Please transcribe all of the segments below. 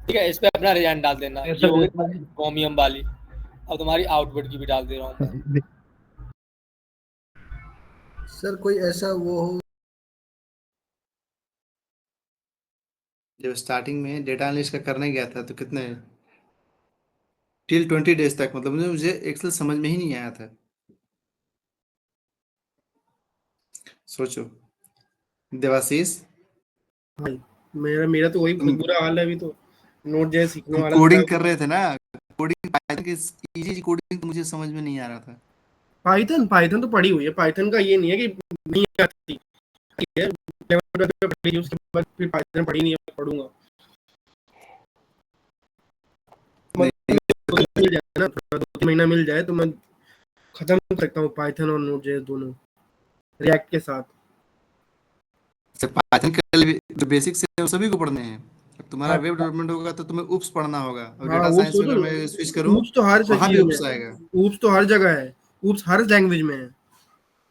ठीक है, इस पे अपना रिजाइन डाल देना। ये ऐसा हो गई क्रोमियम वाली। अब तुम्हारी आउटपुट की भी डाल दे रहा हूँ मैं। सर कोई ऐसा वो हो, जब स्टार्टिंग में डेटा एनालिस्ट का करने गया था तो कितने टिल 20 days तक, मतलब मुझे एक्सेल समझ में ही नहीं आया था। सोचो देवाशीष, मेरा तो वही तुम बुरा हाल है अभी तो, नोट जे सीखने तुम वाला कोडिंग था। कर रहे थे ना, कोडिंग पाइथन की इजी कोडिंग तो मुझे समझ में नहीं आ रहा था। पाइथन तो पढ़ी हुई है, पाइथन का ये नहीं है कि नहीं आती है, लेवल पे पढ़ी, उसके बाद फिर पाइथन पढ़ी नहीं है, पढ़ूंगा। नहीं, मिल जाए ना, थोड़ा 2-3 महीना मिल जाए तो मैं खत्म कर सकता हूँ पाइथन और नोट जे दोनों रिएक्ट के साथ। पाइथन के जो बेसिक्स है वो सभी को पढ़ने हैं। अब तुम्हारा हाँ वेब डेवलपमेंट होगा तो तुम्हें उप्स पढ़ना होगा, और हाँ, डेटा ऊप्स साइंस में अगर तो मैं स्विच करूँ ऊप्स तो हर वहां भी चीज में उप्स है, आएगा। ऊप्स तो हर जगह है, ऊप्स हर लैंग्वेज में है, उप्स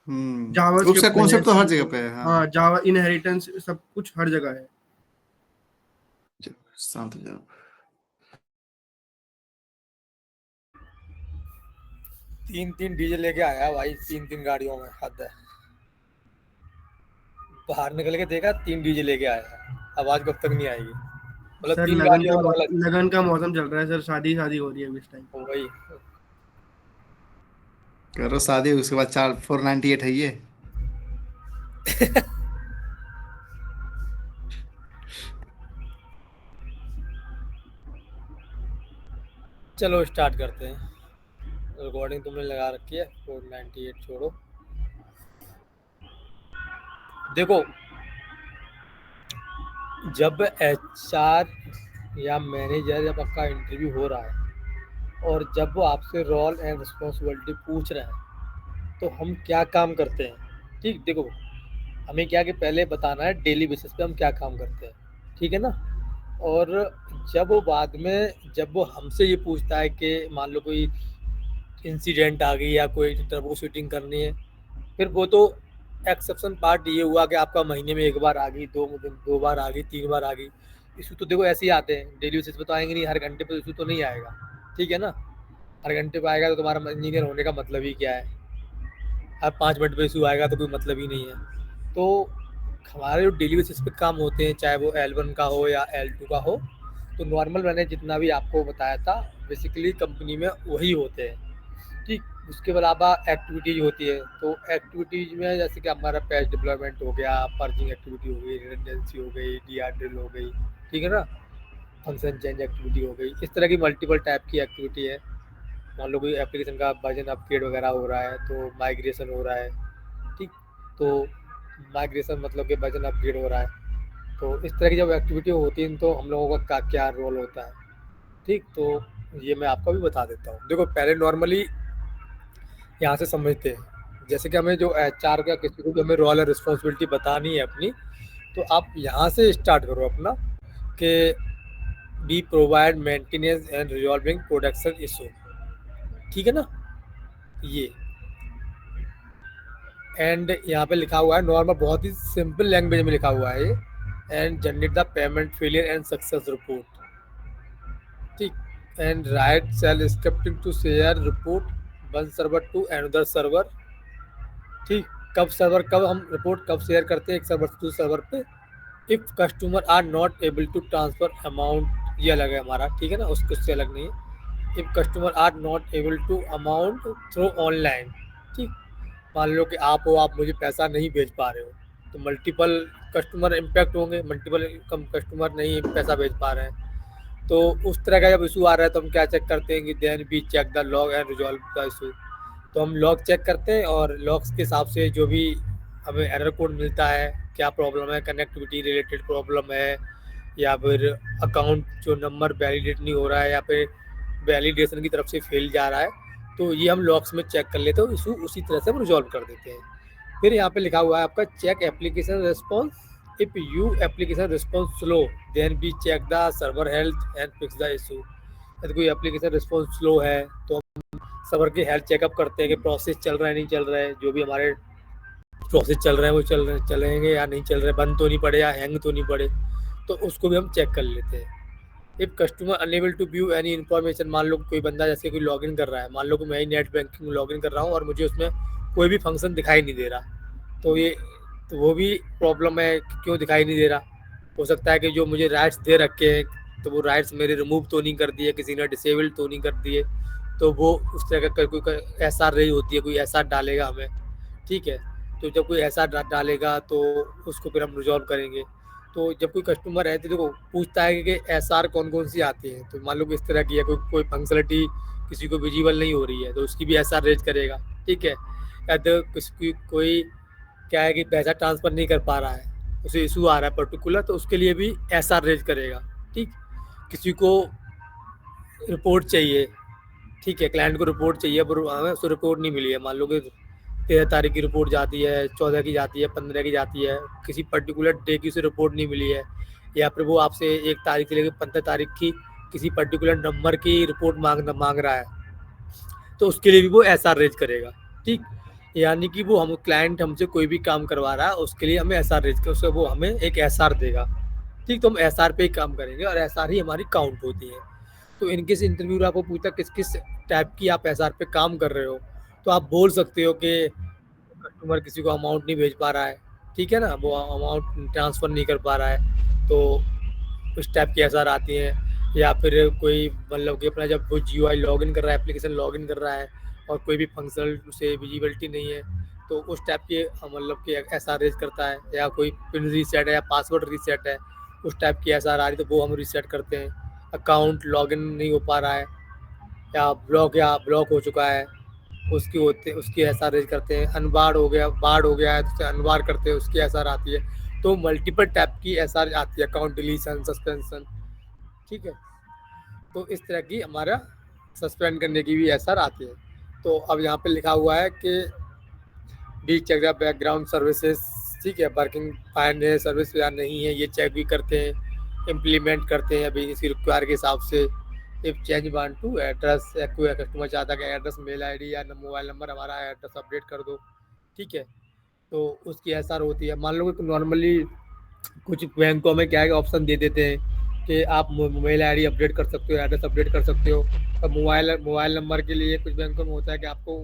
का जावास्क्रिप्ट में है, कॉन्सेप्ट तो हर जगह पे है। हाँ, हाँ जावा इनहेरिटेंस सब कुछ हर जगह है। चलो, शांत हो जाओ। 3-3 डीजे लेके आया भाई, 3-3 गाड़ियों में, हद है। बाहर निकल के देखा 3 डीजे लेके आया, आवाज कब तक नहीं आएगी। मतलब सर 3 गाड़ियों में अलग लगन का मौसम चल रहा है सर, शादी हो रही है इस टाइम। हो गई। करो शादी, उसके बाद 498 है ये। चलो स्टार्ट करते हैं। रिकॉर्डिंग तुमने लगा रखी है, 498 छोड़ो। देखो, जब एचआर या मैनेजर जब आपका इंटरव्यू हो रहा है और जब वो आपसे रोल एंड रिस्पॉन्सिबिलिटी पूछ रहे हैं तो हम क्या काम करते हैं, ठीक। देखो, हमें क्या कि पहले बताना है डेली बेसिस पे हम क्या काम करते हैं, ठीक है ना। और जब वो बाद में जब वो हमसे ये पूछता है कि मान लो कोई इंसिडेंट आ गई या कोई ट्रबल शूटिंग करनी है, फिर वो तो एक्सेप्शन पार्ट ये हुआ कि आपका महीने में 1 बार आ गई, 2 बार आ गई, 3 बार आ गई। इशू तो देखो ऐसे ही आते हैं, डेली बेसिस पे तो आएंगे नहीं, हर घंटे पे इशू तो नहीं आएगा, ठीक है ना। हर घंटे पे आएगा तो तुम्हारा इंजीनियर होने का मतलब ही क्या है। हर 5 मिनट पे इशू आएगा तो कोई मतलब ही नहीं है। तो हमारे जो डेली बेसिस पे काम होते हैं, चाहे वो L1 का हो या L2 का हो, तो नॉर्मल मैंने जितना भी आपको बताया था बेसिकली कंपनी में वही होते हैं, ठीक। उसके अलावा एक्टिविटीज होती है, तो एक्टिविटीज में जैसे कि हमारा पैच डिप्लॉयमेंट हो गया, पर्जिंग एक्टिविटी हो गई, रिडंडेंसी हो गई, डीआर ड्रिल हो गई, ठीक है ना, फंक्शन चेंज एक्टिविटी हो गई। इस तरह की मल्टीपल टाइप की एक्टिविटी है। मान लो कोई एप्लीकेशन का वर्जन अपग्रेड वगैरह हो रहा है तो माइग्रेशन हो रहा है, ठीक। तो माइग्रेशन मतलब कि वर्जन अपग्रेड हो रहा है, तो इस तरह की जब एक्टिविटी होती है तो हम लोगों का क्या रोल होता है, ठीक। तो ये मैं आपको भी बता देता हूँ। देखो, पहले नॉर्मली यहाँ से समझते हैं, जैसे कि हमें जो एचआर का किसी को भी हमें रोल और रिस्पॉन्सिबिलिटी बतानी है अपनी, तो आप यहाँ से स्टार्ट करो अपना कि be provide maintenance and resolving production issue, ठीक है ना। ये एंड यहाँ पे लिखा हुआ है नॉर्मल, बहुत ही सिंपल लैंग्वेज में लिखा हुआ है ये, and generate the payment failure and success report, ठीक। And write shell scripting to share report one server to another server, ठीक। कब हम रिपोर्ट कब शेयर करते हैं एक सर्वर से दूसरे सर्वर पे, if customer are not able to transfer amount, ये अलग है हमारा, ठीक है ना, उससे अलग नहीं है। If customer are not able to amount through online, ठीक। मान लो कि आप मुझे पैसा नहीं भेज पा रहे हो, तो मल्टीपल कस्टमर इम्पैक्ट होंगे, मल्टीपल कम कस्टमर नहीं पैसा भेज पा रहे हैं। तो उस तरह का जब इशू आ रहा है तो हम क्या चेक करते हैं कि then we check the log and resolve the issue. तो हम लॉग चेक करते हैं और लॉग्स के हिसाब से जो भी हमें एरर कोड मिलता है, क्या प्रॉब्लम है, कनेक्टिविटी रिलेटेड प्रॉब्लम है या फिर अकाउंट जो नंबर वैलिडेट नहीं हो रहा है या फिर वैलिडेशन की तरफ से फेल जा रहा है, तो ये हम लॉग्स में चेक कर लेते हैं, इशू उसी तरह से हम रिजॉल्व कर देते हैं। फिर यहाँ पे लिखा हुआ है आपका check application response, if you application response slow then we check the server health and fix the issue. यदि कोई एप्लीकेशन रिस्पॉन्स स्लो है तो सर्वर की हेल्थ चेकअप करते हैं कि प्रोसेस चल रहा है नहीं चल रहा है, जो भी हमारे प्रोसेस चल रहे हैं वो चलेंगे या नहीं चल रहे, बंद तो नहीं पड़े या हैंग तो नहीं पड़े, तो उसको भी हम चेक कर लेते हैं। If customer unable to view any information, मान लो कोई बंदा जैसे कोई लॉगिन कर रहा है, मान लो कि मैं ही नेट बैंकिंग लॉगिन कर रहा हूँ और मुझे उसमें कोई भी फंक्शन दिखाई नहीं दे रहा, तो वो भी प्रॉब्लम है कि क्यों दिखाई नहीं दे रहा। हो सकता है कि जो मुझे राइट्स दे रखे हैं तो वो राइट्स मेरे रिमूव तो नहीं कर दिए, किसी ने डिसेबल तो नहीं कर दिए, तो वो उस तरह का कोई ऐसा रही होती है, कोई ऐसा डालेगा हमें, ठीक है। तो जब कोई ऐसा डालेगा तो उसको फिर हम रिजॉल्व करेंगे। तो जब कोई कस्टमर है तो देखो पूछता है कि एसआर कौन कौन सी आती है, तो मान लो कि इस तरह की है, कोई फंक्शनलिटी किसी को विजिबल नहीं हो रही है तो उसकी भी एसआर रेज करेगा, ठीक है। या तो किसी कोई क्या है कि पैसा ट्रांसफर नहीं कर पा रहा है, उसे इशू आ रहा है पर्टिकुलर, तो उसके लिए भी एसआर रेज करेगा, ठीक। किसी को रिपोर्ट चाहिए, ठीक है, क्लाइंट को रिपोर्ट चाहिए पर हमें उसको रिपोर्ट नहीं मिली है, मान लो कि 13 तारीख की रिपोर्ट जाती है, 14 की जाती है, 15 की जाती है, किसी पर्टिकुलर डे की उसे रिपोर्ट नहीं मिली है, या फिर वो आपसे 1 तारीख से लेकर 15 तारीख की किसी पर्टिकुलर नंबर की रिपोर्ट मांग रहा है, तो उसके लिए भी वो एसआर रेज करेगा, ठीक। यानी कि वो हम क्लाइंट हमसे कोई भी काम करवा रहा है उसके लिए हमें एसआर रेज कर, उससे वो हमें एक एसआर देगा, ठीक। तो हम एसआर पे ही काम करेंगे और एसआर ही हमारी काउंट होती है। तो इनकेस इंटरव्यूअर आपको पूछता किस किस टाइप की आप एसआर पे काम कर रहे हो, तो आप बोल सकते हो कि कस्टमर किसी को अमाउंट नहीं भेज पा रहा है, ठीक है ना, वो अमाउंट ट्रांसफ़र नहीं कर पा रहा है, तो उस टाइप की एसआर आती हैं। या फिर कोई मतलब कि अपना जब वो जीयूआई लॉगिन कर रहा है, एप्लीकेशन लॉगिन कर रहा है और कोई भी फंक्शनल उसे विजिबिलिटी नहीं है, तो उस टाइप के मतलब कि एसआर रेज करता है। या कोई पिन रीसेट है या पासवर्ड रीसेट है, उस टाइप की एसआर आ रही तो वो हम रीसेट करते हैं। अकाउंट लॉगिन नहीं हो पा रहा है या ब्लॉक हो चुका है, उसकी एसआर रेज करते हैं। बाढ़ हो गया है तो उसे अनबार करते हैं, उसकी एसआर आती है। तो मल्टीपल टाइप की एसआर आती है, अकाउंट डिलीशन, सस्पेंशन, ठीक है। तो इस तरह की हमारा सस्पेंड करने की भी एसआर आती है। तो अब यहाँ पे लिखा हुआ है कि डी चेक द बैकग्राउंड सर्विसेज, ठीक है, वर्किंग फाइन है सर्विस या नहीं है, ये चेक भी करते हैं, इम्प्लीमेंट करते हैं अभी इसी रिक्वायर के हिसाब से। If change want to address, या कोई कस्टमर चाहता है कि एड्रेस, मेल आईडी या मोबाइल नंबर हमारा एड्रेस अपडेट कर दो, ठीक है, तो उसकी एसआर होती है। मान लो कि नॉर्मली कुछ बैंकों में क्या है ऑप्शन दे देते हैं कि आप मेल आईडी अपडेट कर सकते हो, एड्रेस अपडेट कर सकते हो। तो मोबाइल नंबर के लिए कुछ बैंकों में होता है कि आपको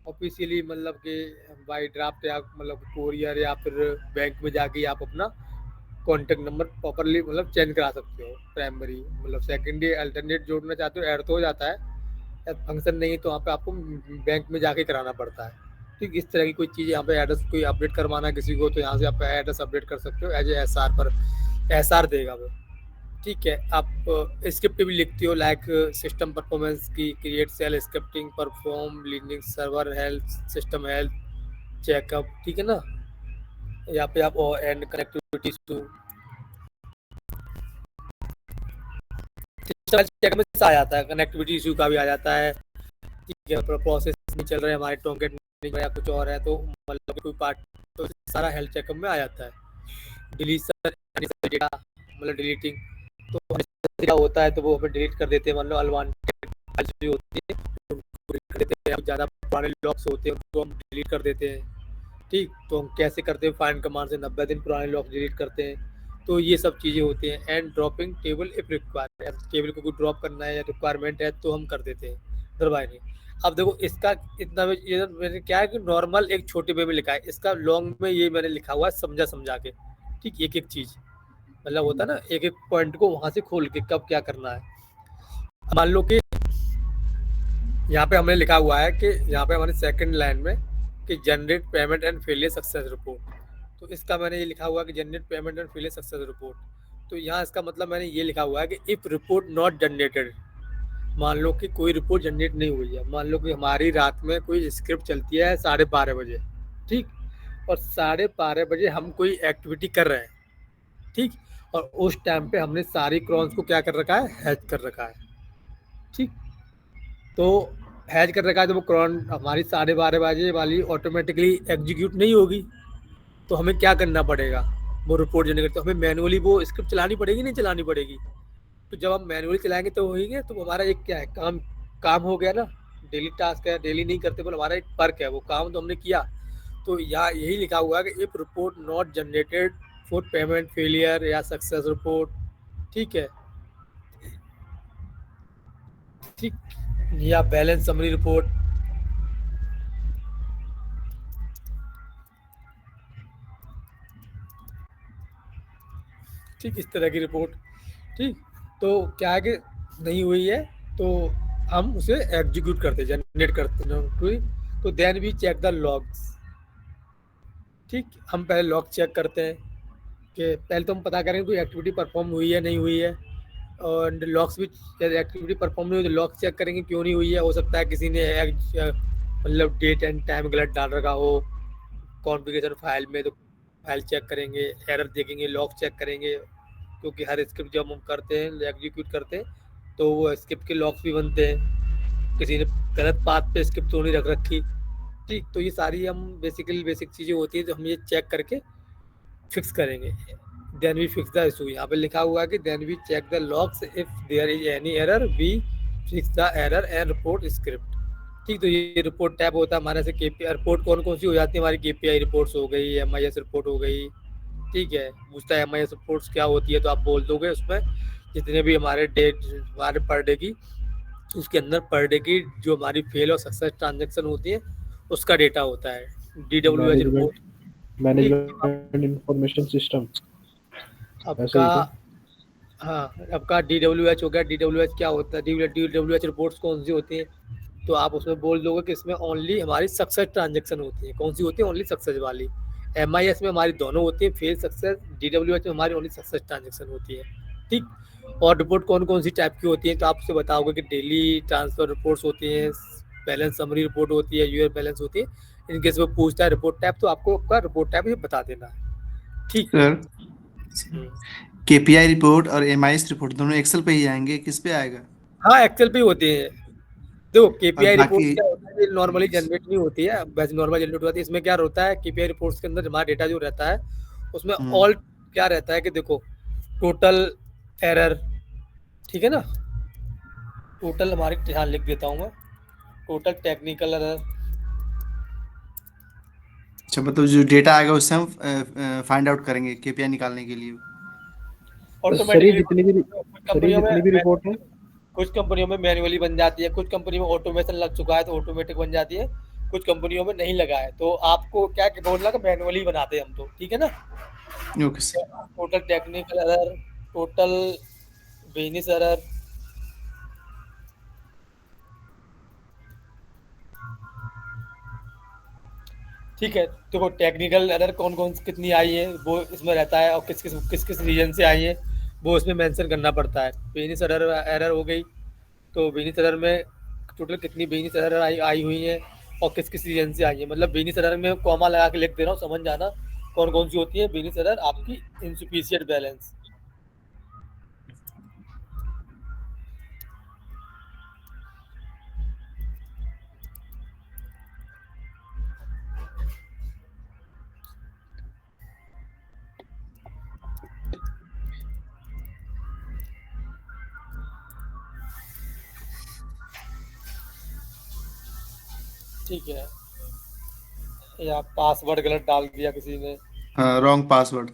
ऑफिशियली मतलब कि बाई ड्राफ्ट या मतलब कोरियर या फिर बैंक में जाके आप अपना कॉन्टैक्ट नंबर प्रॉपरली मतलब चेंज करा सकते हो। प्राइमरी मतलब सेकेंडरी अल्टरनेट जोड़ना चाहते हो, ऐड तो हो जाता है, या फंक्शन नहीं तो वहाँ पे आपको बैंक में जाके कराना पड़ता है, ठीक। इस तरह की कोई चीज़ यहाँ पे एड्रेस कोई अपडेट करवाना है किसी को, तो यहाँ से आप एड्रेस अपडेट कर सकते हो एज ए एसआर पर, एसआर देगा वो, ठीक है। आप स्क्रिप्ट भी लिखती हो लाइक सिस्टम परफॉर्मेंस की, create shell scripting, perform Linux server health, system health checkup, ठीक है ना। यहाँ पे आप एंड कनेक्टिविटी टू चेक में आ जाता है, कनेक्टिविटी इशू का भी आ जाता है, ठीक है। प्रोसेस नहीं चल रहे हमारे टोकेट नहीं या कुछ और है तो मतलब कोई पार्ट, तो सारा हेल्थ चेकअप में आ जाता है। डिलीशन डेटा मतलब डिलीटिंग, तो क्या होता है तो वो हमें डिलीट कर देते हैं, मतलब अनवांटेड फाइल्स जो होती है उनको डिलीट कर देते हैं। ज़्यादा पुराने लॉक्स होते हैं उनको हम डिलीट कर देते हैं, ठीक। तो हम कैसे करते हैं, फाइंड कमांड से 90 दिन पुराने लॉक्स डिलीट करते हैं। तो ये सब चीज़ें होती हैं। And dropping table if require, table को कोई ड्रॉप करना है या रिक्वायरमेंट है तो हम कर देते हैं, अदरवाइज नहीं। अब देखो इसका इतना ये मैंने क्या है कि नॉर्मल एक छोटे वे में लिखा है, इसका लॉन्ग में ये मैंने लिखा हुआ है समझा के, ठीक। एक एक चीज़ मतलब होता है ना, एक एक पॉइंट को वहाँ से खोल के कब क्या करना है। मान लो कि यहाँ पे हमने लिखा हुआ है कि यहाँ पे हमारे सेकंड लाइन में कि generate payment and failure success report, तो इसका मैंने ये लिखा हुआ है कि generate payment and failure success report. तो यहाँ इसका मतलब मैंने ये लिखा हुआ है कि इफ रिपोर्ट नॉट जनरेटेड, मान लो कि कोई रिपोर्ट जनरेट नहीं हुई है, मान लो कि हमारी रात में कोई स्क्रिप्ट चलती है 12:30 बजे, ठीक, और 12:30 बजे हम कोई एक्टिविटी कर रहे हैं, ठीक, और उस टाइम पे हमने सारी क्रॉन्स को क्या कर रखा है, हैज कर रखा है, ठीक। तो हैज कर रखा है तो वो क्रॉन हमारी 12:30 बजे वाली ऑटोमेटिकली एग्जीक्यूट नहीं होगी, तो हमें क्या करना पड़ेगा, वो रिपोर्ट जनरेट, तो हमें मैनुअली वो स्क्रिप्ट चलानी पड़ेगी, नहीं चलानी पड़ेगी। तो जब हम मैनुअली चलाएंगे तो होगी, तो हमारा एक क्या है, काम हो गया ना, डेली टास्क है, डेली नहीं करते बोले हमारा एक वर्क है, वो काम तो हमने किया। तो यहाँ यही लिखा हुआ है कि if report not generated for payment failure या सक्सेस रिपोर्ट, ठीक है, ठीक, या बैलेंस समरी रिपोर्ट, ठीक, इस तरह की रिपोर्ट। ठीक, तो क्या है कि नहीं हुई है तो हम उसे एग्जीक्यूट करते, जनरेट करते हैं। तो then we check the logs. ठीक, हम पहले लॉग चेक करते हैं कि पहले तो हम पता करेंगे कोई एक्टिविटी परफॉर्म हुई है नहीं हुई है, और लॉग्स भी, यदि एक्टिविटी परफॉर्म नहीं हुई तो लॉग चेक करेंगे क्यों नहीं हुई है। हो सकता है किसी ने मतलब डेट एंड टाइम गलत डाल रखा हो कॉन्फ़िगरेशन फाइल में, तो फाइल चेक करेंगे, एरर देखेंगे, लॉग चेक करेंगे, क्योंकि हर स्क्रिप्ट जब हम करते हैं, एग्जीक्यूट करते हैं, तो वो स्क्रिप्ट के लॉग्स भी बनते हैं। किसी ने गलत पाथ पे स्क्रिप्ट तो नहीं रख रखी। ठीक, तो ये सारी हम बेसिक चीज़ें होती हैं जो हम ये चेक करके फिक्स करेंगे। Then we fix the issue. यहाँ पे लिखा हुआ है कि then we check the logs, if there is any error we fix the error and report script. ठीक, तो ये रिपोर्ट टैब होता है हमारे से। केपीआई रिपोर्ट कौन कौन सी हो जाती है हमारी? केपीआई रिपोर्ट्स हो गई, एमआईएस रिपोर्ट हो गई। ठीक है, पूछता है एमआईएस रिपोर्ट्स क्या होती है, तो आप बोल दोगे उसमें जितने भी हमारे हमारे पर डे की, उसके अंदर पर डे की जो हमारी फेल और सक्सेस ट्रांजेक्शन होती है उसका डेटा होता है, DWH report. Management information system ऐसे आपका, ही तो। हाँ, आपका DWH हो गया। DWH क्या होता है? DWH रिपोर्ट्स कौन सी होती हैं? तो आप उसमें बोल दोगे कि इसमें ओनली हमारी सक्सेस ट्रांजेक्शन होती है। कौन सी होती है? ओनली सक्सेस वाली। MIS में हमारी दोनों होती है, फेल सक्सेस। DWH में हमारी ओनली सक्सेस ट्रांजेक्शन होती है। ठीक, और रिपोर्ट कौन कौन सी टाइप की होती है तो आप उससे बताओगे कि डेली ट्रांसफर रिपोर्ट्स होती हैं, बैलेंस समरी रिपोर्ट होती है, यूआर बैलेंस होती है। इन केस वो पूछता है रिपोर्ट टाइप, तो आपको आपका रिपोर्ट टाइप बता देना है। ठीक। सर, केपीआई रिपोर्ट और एमआईएस रिपोर्ट दोनों एक्सेल पे ही आएंगे, किस पे आएगा? हाँ, एक्सेल पे ही होती है। देखो, और केपीआई रिपोर्ट बाकी क्या होता है, ये नॉर्मली जनरेट नहीं होती है, वैसे नॉर्मल जनरेट होती है। इसमें क्या होता है, केपीआई रिपोर्ट्स के अंदर हमारा डेटा जो रहता है उसमें हम्म, ऑल क्या रहता है कि देखो, टोटल एरर, ठीक है ना, टोटल हमारी, ध्यान लिख देता हूँ मैं, टोटल टेक्निकल एरर, अच्छा, मतलब जो डेटा आएगा उससे हम फाइंड आउट करेंगे केपीआई निकालने के लिए। तो सर ये ऑटोमेटिकली। कुछ कंपनियों में जितनी भी रिपोर्ट है, कुछ कंपनियों में मैन्युअली बन जाती है, कुछ कंपनी में ऑटोमेशन लग चुका है तो ऑटोमेटिक बन जाती है, कुछ कंपनियों में नहीं लगा है तो आपको क्या बोलना कि मैनुअली बनाते हैं हम तो, ठीक है ना। Okay sir. Total technical error, total business error, ठीक है। देखो, टेक्निकल एरर कौन कौन कितनी आई है वो इसमें रहता है, और किस किस रीजन से आई है वो इसमें मेंशन करना पड़ता है। बिजनेस एरर एरर हो गई, तो बिजनेस एरर में टोटल कितनी बिजनेस एरर आई हुई है और किस किस रीजन से आई है। मतलब बिजनेस एरर में कॉमा लगा के लिख दे रहा हूँ, समझ जाना कौन कौन सी होती है बिजनेस एरर आपकी। इनसफिशिएंट बैलेंस, ठीक है, या पासवर्ड गलत डाल दिया किसी ने, हाँ, रॉन्ग पासवर्ड।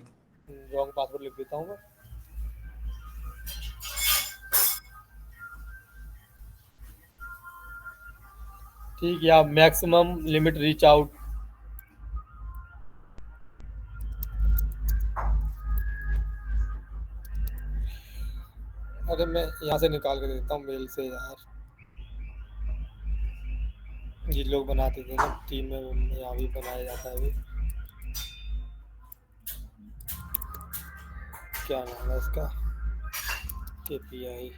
रॉन्ग पासवर्ड लिख देता हूँ मैं। ठीक, या मैक्सिमम लिमिट रीच आउट, अरे मैं यहाँ से निकाल के देता हूँ मेल से यार, ये लोग बनाते थे ना टीम में, यहाँ भी बनाया जाता है अभी। क्या नाम है इसका? KPI,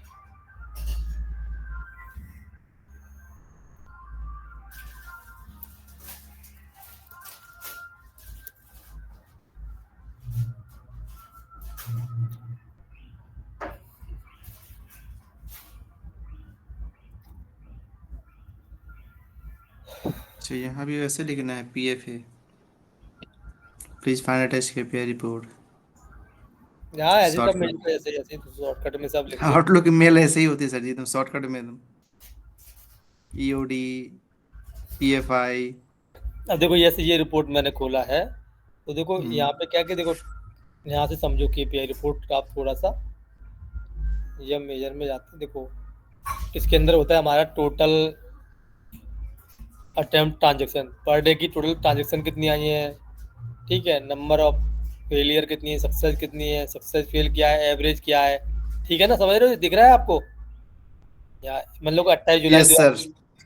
अच्छा, यहाँ भी वैसे लिखना है, PFA, please find attach KPI report. यहाँ ऐसे सब मिल शॉर्टकट, गए, ऐसे ऐसे शॉर्टकट में सब लिख दो। आउटलुक मेल ऐसे ही होती है सर जी, तुम शॉर्टकट में तुम EOD, PFI। अब देखो, ये रिपोर्ट मैंने खोला है, तो देखो हम्म, यहाँ पे क्या कि देखो, यहाँ से समझो KPI रिपोर्ट का आप थोड़ा सा ये मेजर में जाते हैं। देखो, इसके अंदर होता है हमारा total attempt transaction, per day की टोटल ट्रांजेक्शन कितनी आई है, ठीक है, नंबर ऑफ फेलियर कितनी है, सक्सेस कितनी है, सक्सेस फेल क्या है, एवरेज क्या है, ठीक है ना, समझ रहे हो, दिख रहा है आपको। या मतलब 28 जुलाई यस सर।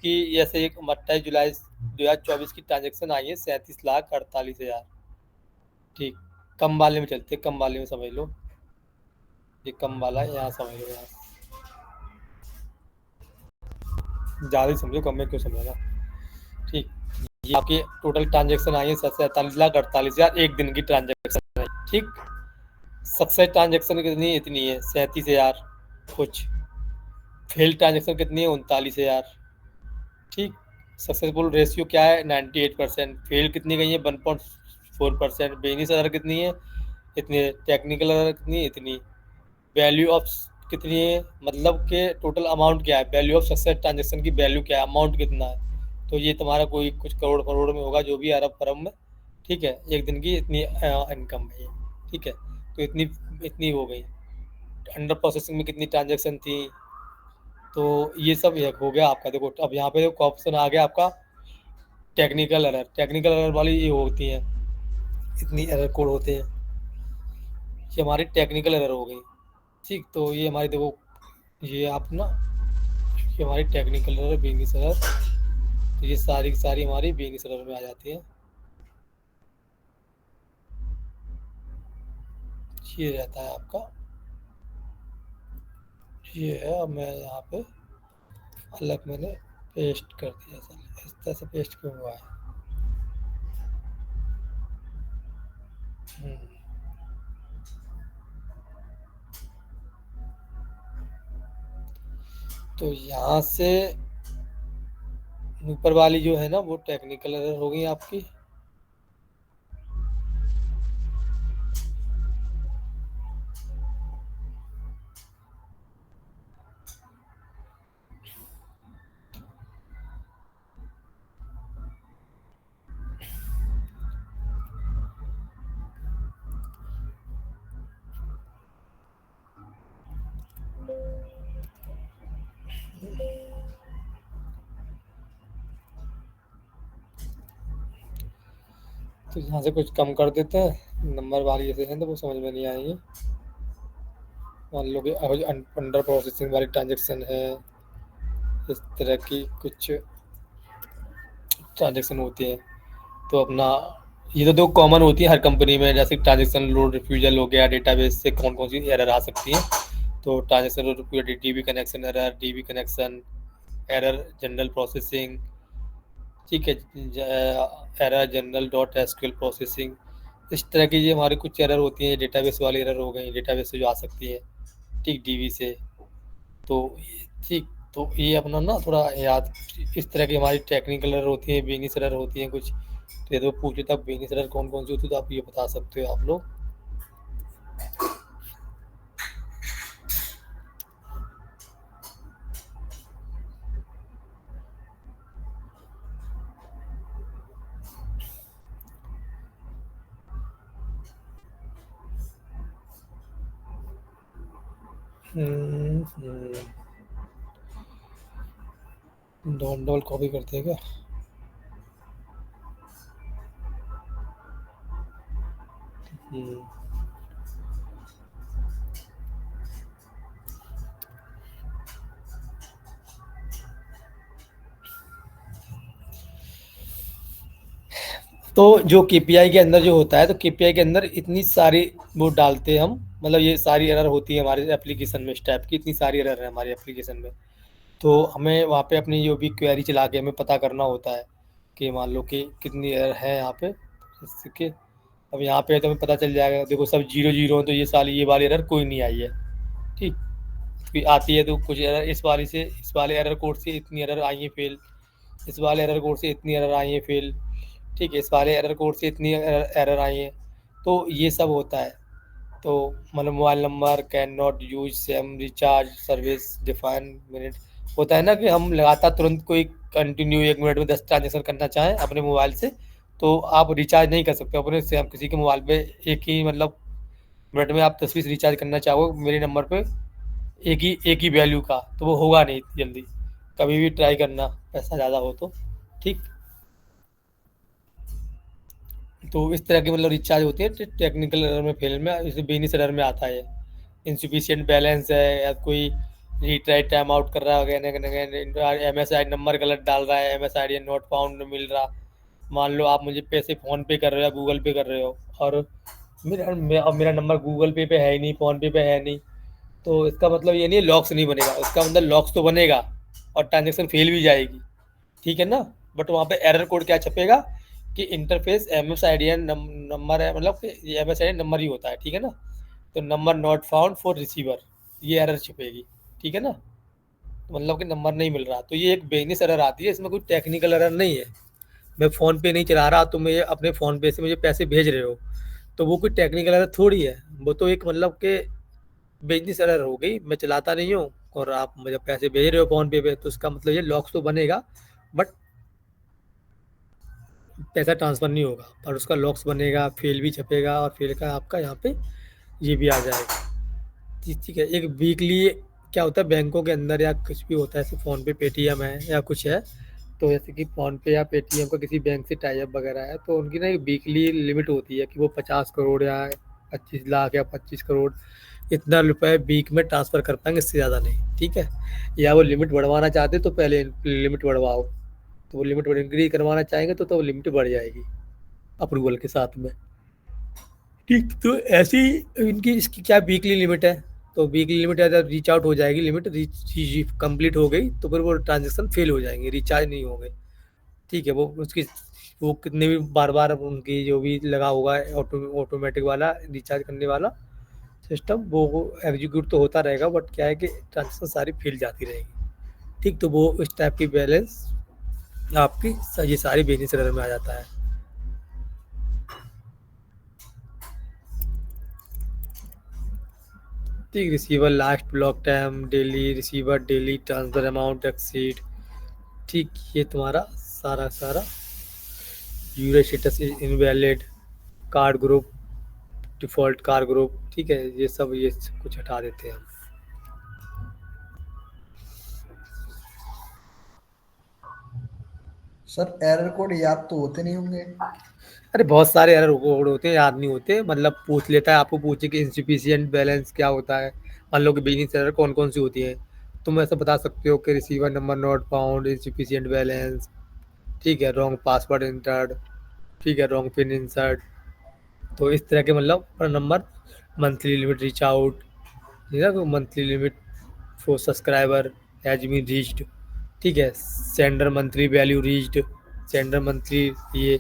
की, ऐसे एक 28 जुलाई 2024 की ट्रांजेक्शन आई है 37,48,000, ठीक। कम वाले में चलते, कम वाले में समझ लो, ये कम वाला है, यहाँ समझ लो, यहाँ ज़्यादा ही समझो, कम में क्यों समझना, ठीक। ये आपकी टोटल ट्रांजेक्शन आई है 47,48,000, एक दिन की ट्रांजेक्शन है, ठीक। सक्सेस ट्रांजेक्शन कितनी, इतनी है 37,000 कुछ, फेल ट्रांजेक्शन कितनी है 39,000, ठीक। सक्सेसफुल रेशियो क्या है 98%, फेल कितनी गई है 1.4%, बेनिस एरर कितनी है इतनी, टेक्निकल एरर कितनी है इतनी, वैल्यू ऑफ कितनी है, मतलब के टोटल अमाउंट क्या है, वैल्यू ऑफ सक्सेस ट्रांजेक्शन की वैल्यू क्या है, अमाउंट कितना है, तो ये तुम्हारा कोई कुछ करोड़ करोड़ में होगा, जो भी अरब फरब में, ठीक है, एक दिन की इतनी इनकम है ये, ठीक है, तो इतनी इतनी हो गई। अंडर प्रोसेसिंग में कितनी ट्रांजेक्शन थी, तो ये सब एक हो गया आपका। देखो अब यहाँ पे ऑप्शन आ गया आपका टेक्निकल एरर, टेक्निकल एरर वाली ये होती है, इतनी एरर कोड होते हैं, ये हमारी टेक्निकल एरर हो गई, ठीक। तो ये हमारी देखो, ये आप ना, ये हमारी टेक्निकल एरर, बिजनेस एरर, तो ये सारी की सारी हमारी बिजनेस एरर में आ जाती है, ये रहता है आपका, ये है। अब मैं यहाँ पे अलग मैंने पेस्ट कर दिया, सर इस तरह से पेस्ट क्यों हुआ है, तो यहाँ से ऊपर वाली जो है ना वो टेक्निकल एरर हो गई आपकी, तो यहाँ से कुछ कम कर देते हैं, नंबर वाली जैसे है तो वो समझ में नहीं आएंगे। मान लो कि अंडर प्रोसेसिंग वाली ट्रांजेक्शन है, इस तरह की कुछ ट्रांजेक्शन होती है, तो अपना ये तो दो कॉमन होती है हर कंपनी में, जैसे ट्रांजेक्शन लोड रिफ्यूजल हो गया, डेटाबेस से कौन कौन सी एरर आ सकती है, तो transaction load refusal, dB connection error, dB connection error, general processing, ठीक है, error general dot SQL processing, इस तरह की ये हमारी कुछ एरर होती हैं, डेटाबेस वाली एरर हो गई, डेटाबेस से जो आ सकती है, ठीक, डीबी से, तो ठीक, तो ये अपना ना थोड़ा याद, इस तरह की हमारी टेक्निकल एरर होती है, बिजनेस एरर होती है कुछ, तो ये तो पूछे तब बिजनेस एरर कौन कौन सी होती है, तो आप ये बता सकते हो आप लोग। डबल कॉपी करते हैं क्या, तो जो केपीआई के अंदर जो होता है, तो केपीआई के अंदर इतनी सारी वो डालते हैं हम, मतलब ये सारी एरर होती है हमारे एप्लीकेशन में, इस टाइप की इतनी सारी एरर है हमारे एप्लीकेशन में, तो हमें वहाँ पे अपनी जो भी क्वेरी चला के हमें पता करना होता है कि मान लो कि कितनी एरर है यहाँ पे, इसके अब यहाँ पे तो हमें पता चल जाएगा, देखो सब 0 0 तो ये साली ये वाली एरर कोई नहीं आई है, ठीक, कोई आती है तो कुछ एरर इस वाली से, इस वाले एरर कोड से इतनी एरर आई है फेल, इस वाले एरर कोड से इतनी एरर आई है फेल, ठीक है, इस वाले एरर कोड से इतनी एरर आई है, तो ये सब होता है। तो मतलब mobile number can not use same recharge service define minute, होता है ना कि हम लगातार तुरंत कोई कंटिन्यू 1 मिनट में 10 ट्रांजेक्शन करना चाहें अपने मोबाइल से, तो आप रिचार्ज नहीं कर सकते अपने से, किसी के मोबाइल पे एक ही मतलब मिनट में आप 10-20 रिचार्ज करना चाहो मेरे नंबर पे, एक ही वैल्यू का, तो वो होगा नहीं जल्दी। कभी भी ट्राई करना पैसा ज़्यादा हो तो, ठीक। तो इस तरह की मतलब रिचार्ज होती है टेक्निकल एरर में, फेल में, इसे बिजनेस एरर में आता है। इंसफिशियंट बैलेंस है, या कोई रीट्राई टाइम आउट कर रहा है, MSI नंबर गलत डाल रहा है, MSID नॉट फाउंड मिल रहा। मान लो आप मुझे पैसे फ़ोन पे कर रहे हो या गूगल पे कर रहे हो, और अब मेरा नंबर गूगल पे है ही नहीं, फ़ोन पे है नहीं, तो इसका मतलब ये नहीं है लॉक्स नहीं बनेगा। इसका मतलब लॉक्स तो बनेगा और ट्रांजेक्शन फेल भी जाएगी, ठीक है ना। बट वहाँ पे एरर कोड क्या छपेगा कि इंटरफेस MSID नंबर है, मतलब ये MSID नंबर ही होता है, ठीक है ना। तो number not found for receiver, ये एरर छपेगी, ठीक है ना। तो मतलब कि नंबर नहीं मिल रहा, तो ये एक बिजनेस एरर आती है, इसमें कोई टेक्निकल एरर नहीं है। मैं फ़ोन पे नहीं चला रहा, तुम अपने फ़ोन पे से मुझे पैसे भेज रहे हो, तो वो कोई टेक्निकल एरर थोड़ी है, वो तो एक मतलब कि बिजनेस एरर हो गई। मैं चलाता नहीं हूँ और आप मुझे पैसे भेज रहे हो फ़ोन पे, तो उसका मतलब ये लॉक्स तो बनेगा, बट पैसा ट्रांसफ़र नहीं होगा, पर उसका लॉक्स बनेगा, फेल भी छपेगा, और फेल का आपका यहाँ पे ये भी आ जाएगा। ठीक है। एक वीकली क्या होता है बैंकों के अंदर, या कुछ भी होता है, जैसे फ़ोन पे पेटीएम है या कुछ है, तो जैसे कि फ़ोन पे या पेटीएम का किसी बैंक से टाई अप वगैरह है, तो उनकी ना एक वीकली लिमिट होती है कि वो 50 करोड़ या 25 लाख या 25 करोड़ इतना रुपए वीक में ट्रांसफ़र कर पाएंगे, इससे ज़्यादा नहीं, ठीक है। या वो लिमिट बढ़वाना चाहते तो पहले लिमिट बढ़वाओ, तो वो लिमिट इंक्रीज करवाना चाहेंगे तो वो लिमिट बढ़ जाएगी अप्रूवल के साथ में, ठीक। तो ऐसी इनकी इसकी क्या वीकली लिमिट है, तो वीकली लिमिट अगर रीच आउट हो जाएगी, लिमिट रीच कंप्लीट हो गई, तो फिर वो ट्रांजेक्शन फेल हो जाएंगे, रिचार्ज नहीं होंगे, ठीक है। वो उसकी वो कितने भी बार बार उनकी जो भी लगा होगा ऑटोमेटिक वाला रिचार्ज करने वाला सिस्टम, वो एग्जीक्यूट तो होता रहेगा, बट क्या है कि ट्रांजेक्शन सारी फेल जाती रहेगी, ठीक। तो वो इस टाइप की बैलेंस आपकी ये सारी बिजनेस एरर में आ जाता है। ठीक। Receiver last block time, daily receiver, daily transfer amount exceed, ठीक। ये तुम्हारा सारा सारा user status is invalid, card group, default card group, ठीक है। ये सब कुछ हटा देते हैं हम। सर एरर कोड याद तो होते नहीं होंगे? अरे बहुत सारे एरर कोड होते हैं, याद नहीं होते, मतलब पूछ लेता है, आपको पूछे कि इंसफिशिएंट बैलेंस क्या होता है, मान लो कि बिजनेस एरर कौन कौन सी होती है, तुम ऐसे बता सकते हो कि receiver number not found, insufficient balance, ठीक है, रॉन्ग पासवर्ड इंटर्ड, ठीक है, रॉन्ग पिन इंसर्ट। तो इस तरह के मतलब पर number, monthly limit reach out, ठीक है, monthly limit for subscriber has been reached, ठीक है, sender monthly value reached, sender monthly ये।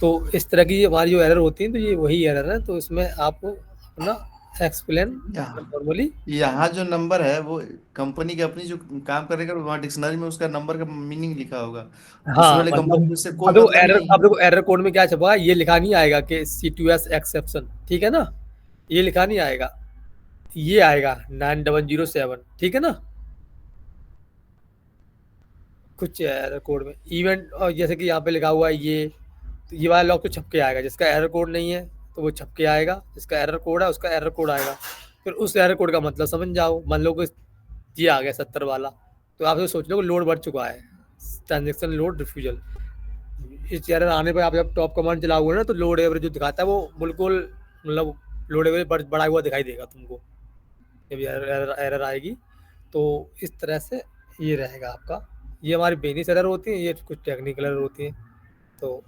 तो इस तरह की हमारी जो एरर होती है, तो ये वही एरर है, तो इसमें आपको अपना एक्सप्लेन यहाँ नॉर्मली। यहाँ जो नंबर है वो कंपनी की अपनी जो काम करेगा, वहाँ डिक्शनरी में उसका नंबर का मीनिंग लिखा होगा। दूसरे हाँ वाले कंपनी मतलब में इससे कोई मतलब ही नहीं अब है। देखो एरर कोड में क्या छपा है, ये लिखा नहीं आएगा कि C2S एक्सेप्शन, ठीक है ना, ये लिखा नहीं आएगा, ये आएगा 9007, ठीक है ना। कुछ एरर कोड में इवेंट, और जैसे कि यहाँ पे लिखा हुआ है ये, तो ये वाला लॉग तो छप के आएगा, जिसका एरर कोड नहीं है तो वो छप के आएगा, जिसका एरर कोड है उसका एरर कोड आएगा। फिर उस एरर कोड का मतलब समझ जाओ, मान लो कि ये आ गया 70 वाला, तो आप ये सोच लो कि लोड बढ़ चुका है, ट्रांजेक्शन लोड रिफ्यूजल। इस एरर आने पर आप जब टॉप कमांड चलाओगे ना, तो लोड एवरेज जो दिखाता है वो बिल्कुल मतलब लोड एवरेज बढ़ा हुआ दिखाई देगा तुमको, जब एरर आएगी। तो इस तरह से ये रहेगा आपका, ये हमारी बेनिस एरर होती है, ये कुछ टेक्निकल एरर होती है। तो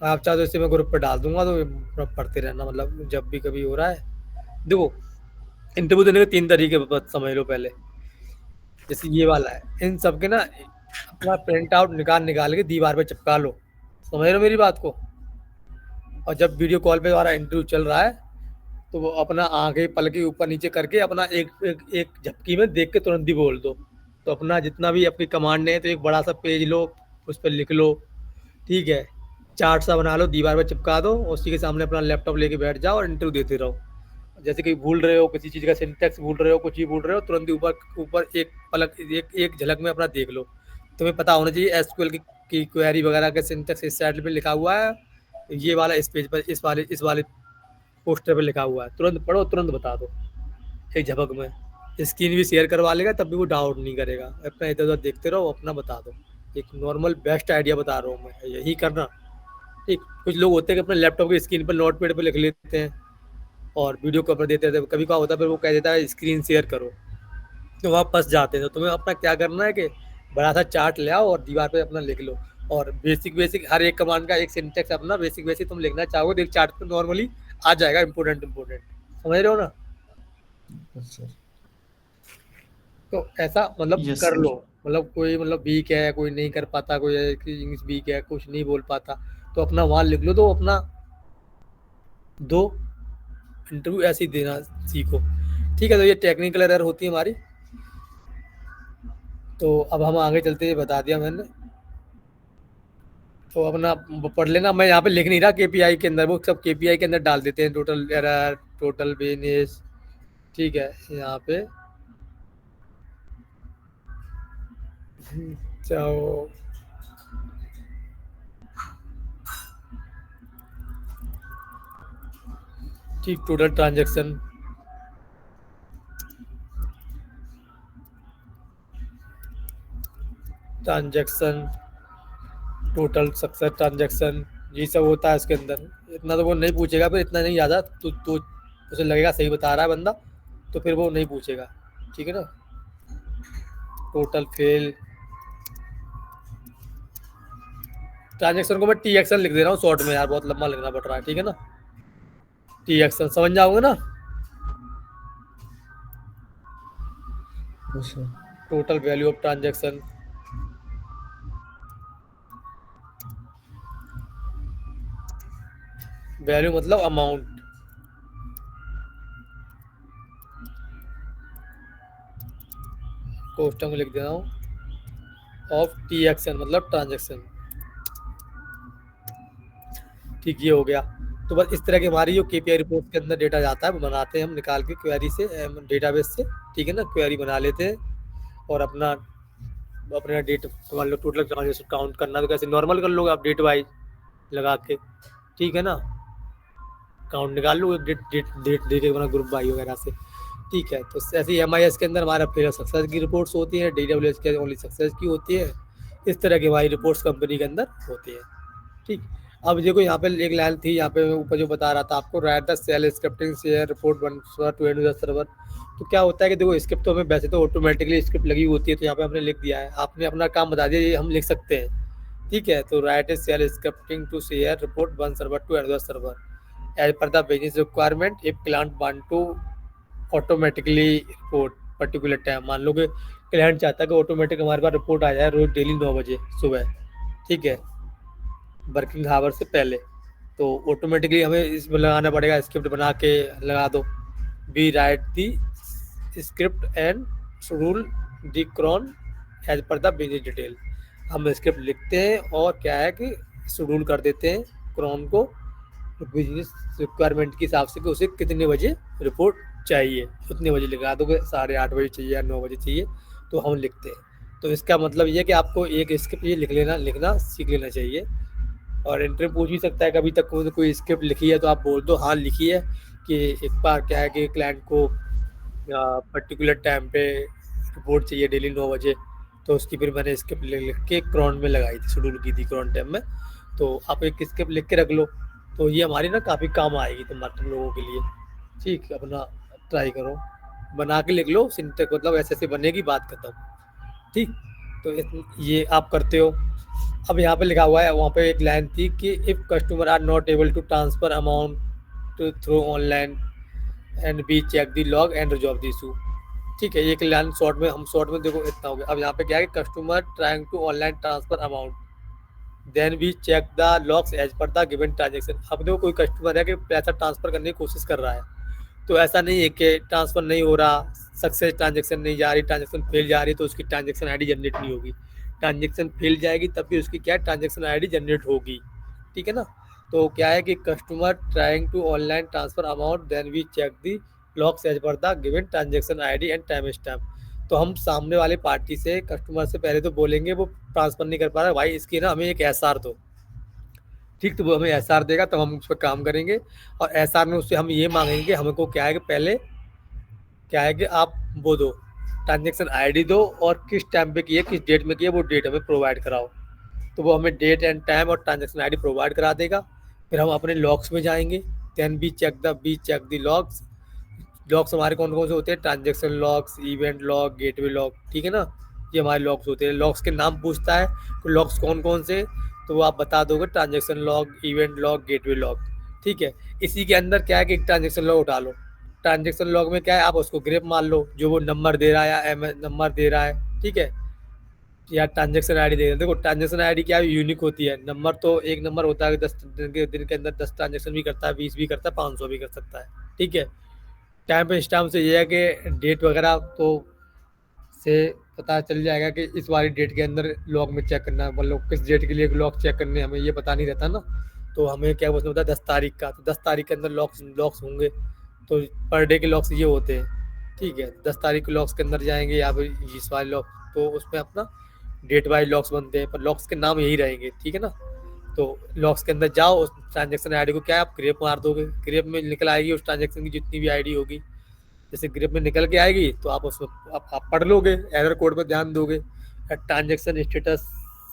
आप चाहो तो इसे मैं ग्रुप पे डाल दूंगा, तो पढ़ते रहना, मतलब जब भी कभी हो रहा है। देखो इंटरव्यू देने के 3 तरीके समझ लो पहले, जैसे ये वाला है, इन सब के ना अपना प्रिंट आउट निकाल के दीवार पे चिपका लो, समझ रहे हो मेरी बात को। और जब वीडियो कॉल पे हमारा इंटरव्यू चल रहा है, तो वो अपना आगे पलके ऊपर नीचे करके अपना एक झपकी में देख के तुरंत ही बोल दो। तो अपना जितना भी आपकी कमांड है, तो एक बड़ा सा पेज लो, उस पर लिख लो, ठीक है, चार्ट सा बना लो, दीवार पर चिपका दो, उसी के सामने अपना लैपटॉप लेके बैठ जाओ और इंटरव्यू देते रहो। जैसे कि भूल रहे हो किसी चीज़ का सिंटेक्स, भूल रहे हो कुछ ही भूल रहे हो, तुरंत ही ऊपर ऊपर एक पलक एक झलक में अपना देख लो। तुम्हें पता होना चाहिए एसक्यूएल की क्वेरी वगैरह का सिंटेक्स इस साइड पे लिखा हुआ है, ये वाला इस पेज पर इस वाले पोस्टर पे लिखा हुआ है, तुरंत पढ़ो तुरंत बता दो एक झपक में। स्क्रीन भी शेयर करवा लेगा, तब भी वो डाउट नहीं करेगा। अपना इधर उधर देखते रहो, अपना बता दो। एक नॉर्मल बेस्ट आइडिया बता रहा हूँ मैं, यही करना। ठीक, कुछ लोग होते हैं कि अपने लैपटॉप की स्क्रीन पर नोट पैड पर लिख लेते हैं और वीडियो कॉल पर देते रहते हैं। कभी क्या होता है, फिर वो कह देता है स्क्रीन शेयर करो, तो वहाँ फंस जाते हैं। तो तुम्हें अपना क्या करना है कि बड़ा सा चार्ट ले आओ और दीवार पे अपना लिख लो, और बेसिक बेसिक हर एक कमांड का एक सिंटेक्स अपना बेसिक बेसिक तुम लिखना चाहोगे तो एक चार्ट पे नॉर्मली आ जाएगा, इंपोर्टेंट इंपोर्टेंट। समझ रहे हो ना? सर। तो ऐसा मतलब यस कर सर। लो। मतलब कोई मतलब वीक है, कोई नहीं कर पाता, कोई है कि इंग्लिश वीक है, कुछ नहीं बोल पाता, तो अपना वहाँ लिख लो, तो अपना दो इंटरव्यू ऐसे ही देना सीखो। ठीक है, तो ये टेक्निकल एरर होती है हमारी। तो अब हम आगे चलते हैं, बता दिया मैंने। तो अपना पढ़ लेना। मैं यहाँ पे लिख नहीं रहा केपीआई के अंदर, वो सब केपीआई के अंदर डाल देते हैं, टोटल एरर, टोटल बिजनेस। ठीक है, यहाँ पे जाओ, ठीक, total transaction, total success transaction, ये सब होता है इसके अंदर। इतना तो वो नहीं पूछेगा, फिर इतना नहीं ज़्यादा, तो उसे लगेगा सही बता रहा है बंदा, तो फिर वो नहीं पूछेगा। ठीक है ना? टोटल फेल ट्रांजेक्शन को मैं टी एक्शन लिख दे रहा हूँ शॉर्ट में यार, बहुत लंबा लिखना पड़ रहा है। ठीक है ना? टी एक्शन समझ जाओगे ना? Sir. Total value of transaction, value मतलब अमाउंट, कोष्टक में लिख दे रहा हूँ, ऑफ टी एक्शन मतलब ट्रांजेक्शन। ठीक, ये हो गया। तो बस इस तरह की हमारी जो केपीआई रिपोर्ट के अंदर डेटा जाता है वो बनाते हैं हम निकाल के क्वेरी से, डेटाबेस से। ठीक है ना? क्वेरी बना लेते हैं और अपना अपना डेट मान लो, टोटल ट्रांजेक्शन काउंट करना तो कैसे नॉर्मल कर लोगे आप, डेट वाइज लगा के। ठीक है ना? काउंट निकाल लो डेट डेट डेट दे के अपना ग्रुप वाई वगैरह से। ठीक है, तो ऐसे ही एमआईएस के अंदर हमारा फिर सक्सेस की रिपोर्ट्स होती हैं, डीडब्ल्यूएस के ओनली सक्सेस की होती है। इस तरह की हमारी रिपोर्ट्स कंपनी के अंदर होती है। ठीक, अब देखो यहाँ पे एक लाइन थी, यहाँ पे ऊपर जो बता रहा था आपको, right the shell scripting share report one two and the server. तो क्या होता है कि देखो स्क्रिप्ट तो हमें वैसे तो ऑटोमेटिकली स्क्रिप्ट लगी होती है, तो यहाँ पे हमने लिख दिया है, आपने अपना काम बता दिया, ये हम लिख सकते हैं। ठीक है, तो right is shell scripting to share report one server to and the server as per the business requirement if client want to automatically report particular time. मान लो कि क्लाइंट चाहता है कि ऑटोमेटिक हमारे पास रिपोर्ट आ जाए रोज डेली 9 बजे सुबह। ठीक है, वर्किंग आवर से पहले, तो ऑटोमेटिकली हमें इसमें लगाना पड़ेगा, स्क्रिप्ट बना के लगा दो, we write the script and schedule the cron as per the business detail. हम स्क्रिप्ट लिखते हैं और क्या है कि शेड्यूल कर देते हैं क्रॉन को बिजनेस रिक्वायरमेंट के हिसाब से कि उसे कितने बजे रिपोर्ट चाहिए, उतने बजे लगा दो, 8:30 बजे चाहिए या 9 बजे चाहिए, तो हम लिखते हैं। तो इसका मतलब ये कि आपको एक स्क्रिप्ट ये लिखना सीख लेना चाहिए। और इंटरव्यू पूछ भी सकता है कभी तक कोई स्क्रिप्ट लिखी है, तो आप बोल दो हाँ लिखी है, कि एक बार क्या है कि क्लाइंट को पर्टिकुलर टाइम पे रिपोर्ट चाहिए डेली 9 बजे, तो उसकी फिर मैंने स्क्रिप्ट लिख के क्रॉन में लगाई थी, शेड्यूल की थी क्रॉन टाइम में। तो आप एक स्क्रिप्ट लिख के रख लो, तो ये हमारी ना काफ़ी काम आएगी तुम लोगों के लिए। ठीक, अपना ट्राई करो, बना के लिख लो, सिंटेक्स मतलब ऐसे बनेगी, बात खत्म। ठीक, तो ये आप करते हो। अब यहाँ पे लिखा हुआ है, वहाँ पे एक लाइन थी कि if customer are not able to transfer amount through online and be check the log and resolve the issue. ठीक है, एक लाइन शॉर्ट में, हम शॉर्ट में देखो इतना हो गया। अब यहाँ पे क्या है कि customer trying to online transfer amount then we check the logs as per the given transaction. अब देखो कोई कस्टमर है कि पैसा ट्रांसफर करने की कोशिश कर रहा है, तो ऐसा नहीं है कि ट्रांसफर नहीं हो रहा, सक्सेस ट्रांजेक्शन नहीं जा रही, ट्रांजेक्शन फेल जा रही, तो उसकी ट्रांजेक्शन आईडी जनरेट नहीं होगी। ट्रांजेक्शन फेल जाएगी तब भी उसकी क्या है, ट्रांजेक्शन आईडी जनरेट होगी। ठीक है ना? तो क्या है कि customer trying to online transfer amount then we check the logs as per the given transaction ID and time stamp. तो हम सामने वाले पार्टी से, कस्टमर से पहले तो बोलेंगे वो ट्रांसफर नहीं कर पा रहा है, भाई इसकी ना हमें एक एसआर दो। ठीक, तो वो हमें एसआर देगा तब हम उस पर काम करेंगे, और एसआर में उससे हम ये मांगेंगे, हमको क्या है कि पहले क्या है कि आप वो दो, ट्रांजेक्शन आईडी दो और किस टाइम पे किए, किस डेट में किए, वो डेट हमें प्रोवाइड कराओ। तो वो हमें डेट एंड टाइम और ट्रांजेक्शन आईडी प्रोवाइड करा देगा। फिर हम अपने लॉग्स में जाएंगे, then we check the logs. Logs हमारे कौन कौन से होते हैं? Transaction logs, event log, gateway log, ठीक है ना। ये हमारे लॉग्स होते हैं। लॉग्स के नाम पूछता है तो लॉग्स कौन कौन से, तो वो आप बता दोगे, transaction log, event log, gateway log, ठीक है। इसी के अंदर क्या है कि एक ट्रांजेक्शन लॉग उठा लो। ट्रांजेक्शन लॉग में क्या है, आप उसको ग्रेप मान लो, जो वो नंबर दे रहा है या नंबर दे रहा है, ठीक है, या ट्रांजेक्शन आईडी दे रहे हैं। देखो ट्रांजेक्शन आईडी क्या है, यूनिक होती है। नंबर तो एक नंबर होता है कि 10 दिन के अंदर 10 ट्रांजेक्शन भी करता है, 20 भी करता है, 500 भी कर सकता है, ठीक है। टाइम पे स्टाम्प से ये है कि डेट वगैरह तो से पता चल जाएगा कि इस वाली डेट के अंदर लॉग में चेक करना है, मतलब किस डेट के लिए लॉग चेक करने, हमें ये पता नहीं रहता ना। तो हमें क्या उसने बताया 10 तारीख का, तो 10 तारीख के अंदर लॉक्स लॉक्स होंगे। तो पर डे के लॉक्स ये होते हैं, ठीक है। 10 तारीख के लॉक्स के अंदर जाएंगे या फिर इस वाले लॉक, तो उसमें अपना डेट वाइज लॉक्स बनते हैं, पर लॉक्स के नाम यही रहेंगे, ठीक है ना। तो लॉक्स के अंदर जाओ, उस ट्रांजेक्शन आईडी को क्या है, आप ग्रेप मार दोगे, ग्रेप में निकल आएगी उस ट्रांजेक्शन की जितनी भी आईडी होगी। जैसे ग्रेप में निकल के आएगी तो आप उसको आप पढ़ लोगे, एरर कोड पर ध्यान दोगे। ट्रांजेक्शन स्टेटस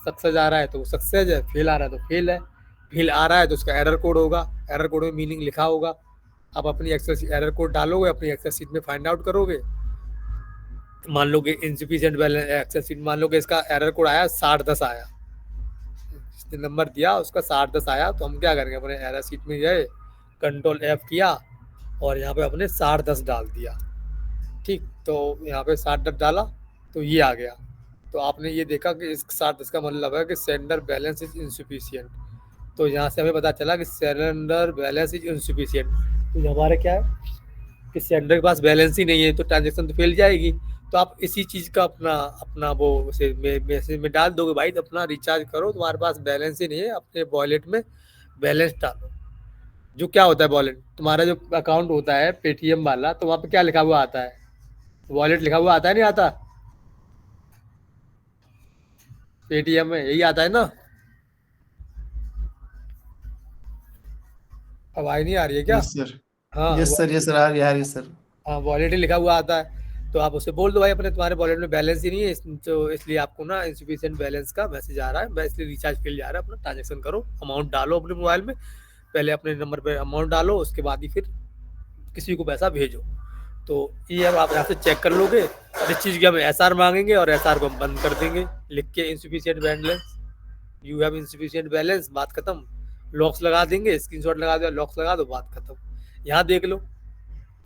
सक्सेस आ रहा है तो वो सक्सेस है, फेल आ रहा है तो फेल है। फेल आ रहा है तो उसका एरर कोड होगा, एरर कोड में मीनिंग लिखा होगा। आप अपनी एक्सेल एरर कोड डालोगे, अपनी एक्सेल शीट में फाइंड आउट करोगे। मान लो कि इनसफिशिएंट बैलेंस एक्सेल शीट, मान लो कि इसका एरर कोड आया 6010 आया, इसने नंबर दिया उसका 6010 आया, तो हम क्या करेंगे, अपने एरर शीट में गए, कंट्रोल F किया और यहाँ पे अपने 6010 डाल दिया, ठीक। तो यहाँ पे 6010 डाला तो ये आ गया। तो आपने ये देखा कि इस 6010 का मतलब है कि सेंडर बैलेंस इज इनसफिशिएंट। तो यहाँ से हमें पता चला कि सेंडर बैलेंस इज इनसफिशिएंट। तो हमारे क्या है कि सेंडर के पास बैलेंस ही नहीं है, तो ट्रांजेक्शन तो फेल जाएगी। तो आप इसी चीज़ का अपना अपना वो उसे मैसेज में डाल दोगे, भाई अपना रिचार्ज करो, तुम्हारे पास बैलेंस ही नहीं है, अपने वॉलेट में बैलेंस डालो। जो क्या होता है वॉलेट, तुम्हारा जो अकाउंट होता है पेटीएम वाला, तो वहाँ पे क्या लिखा हुआ आता है, वॉलेट लिखा हुआ आता है, नहीं आता? पेटीएम में यही आता है ना। आवाज नहीं आ रही है क्या? Yes sir. हाँ यस सर, यस सर, आ रही है, आ रही है सर। हाँ, वॉलेट ही लिखा हुआ आता है। तो आप उसे बोल दो, भाई अपने तुम्हारे वॉलेट में बैलेंस ही नहीं है, तो इसलिए आपको ना इंसफिशिएंट बैलेंस का मैसेज आ रहा है, इसलिए रिचार्ज फेल जा रहा है, अपना ट्रांजेक्शन करो, अमाउंट डालो अपने मोबाइल में, पहले अपने नंबर पे अमाउंट डालो, उसके बाद ही फिर किसी को पैसा भेजो। तो ये अब आप यहाँ से चेक कर लोगे। जिस चीज़ की हमें SR मांगेंगे और SR को हम बंद कर देंगे, लिख के इंसफिशिएंट बैलेंस, यू हैव इंसफिशिएंट बैलेंस, बात खत्म। लॉक्स लगा देंगे, स्क्रीनशॉट लगा दो, लॉक्स लगा दो, बात खत्म। यहाँ देख लो,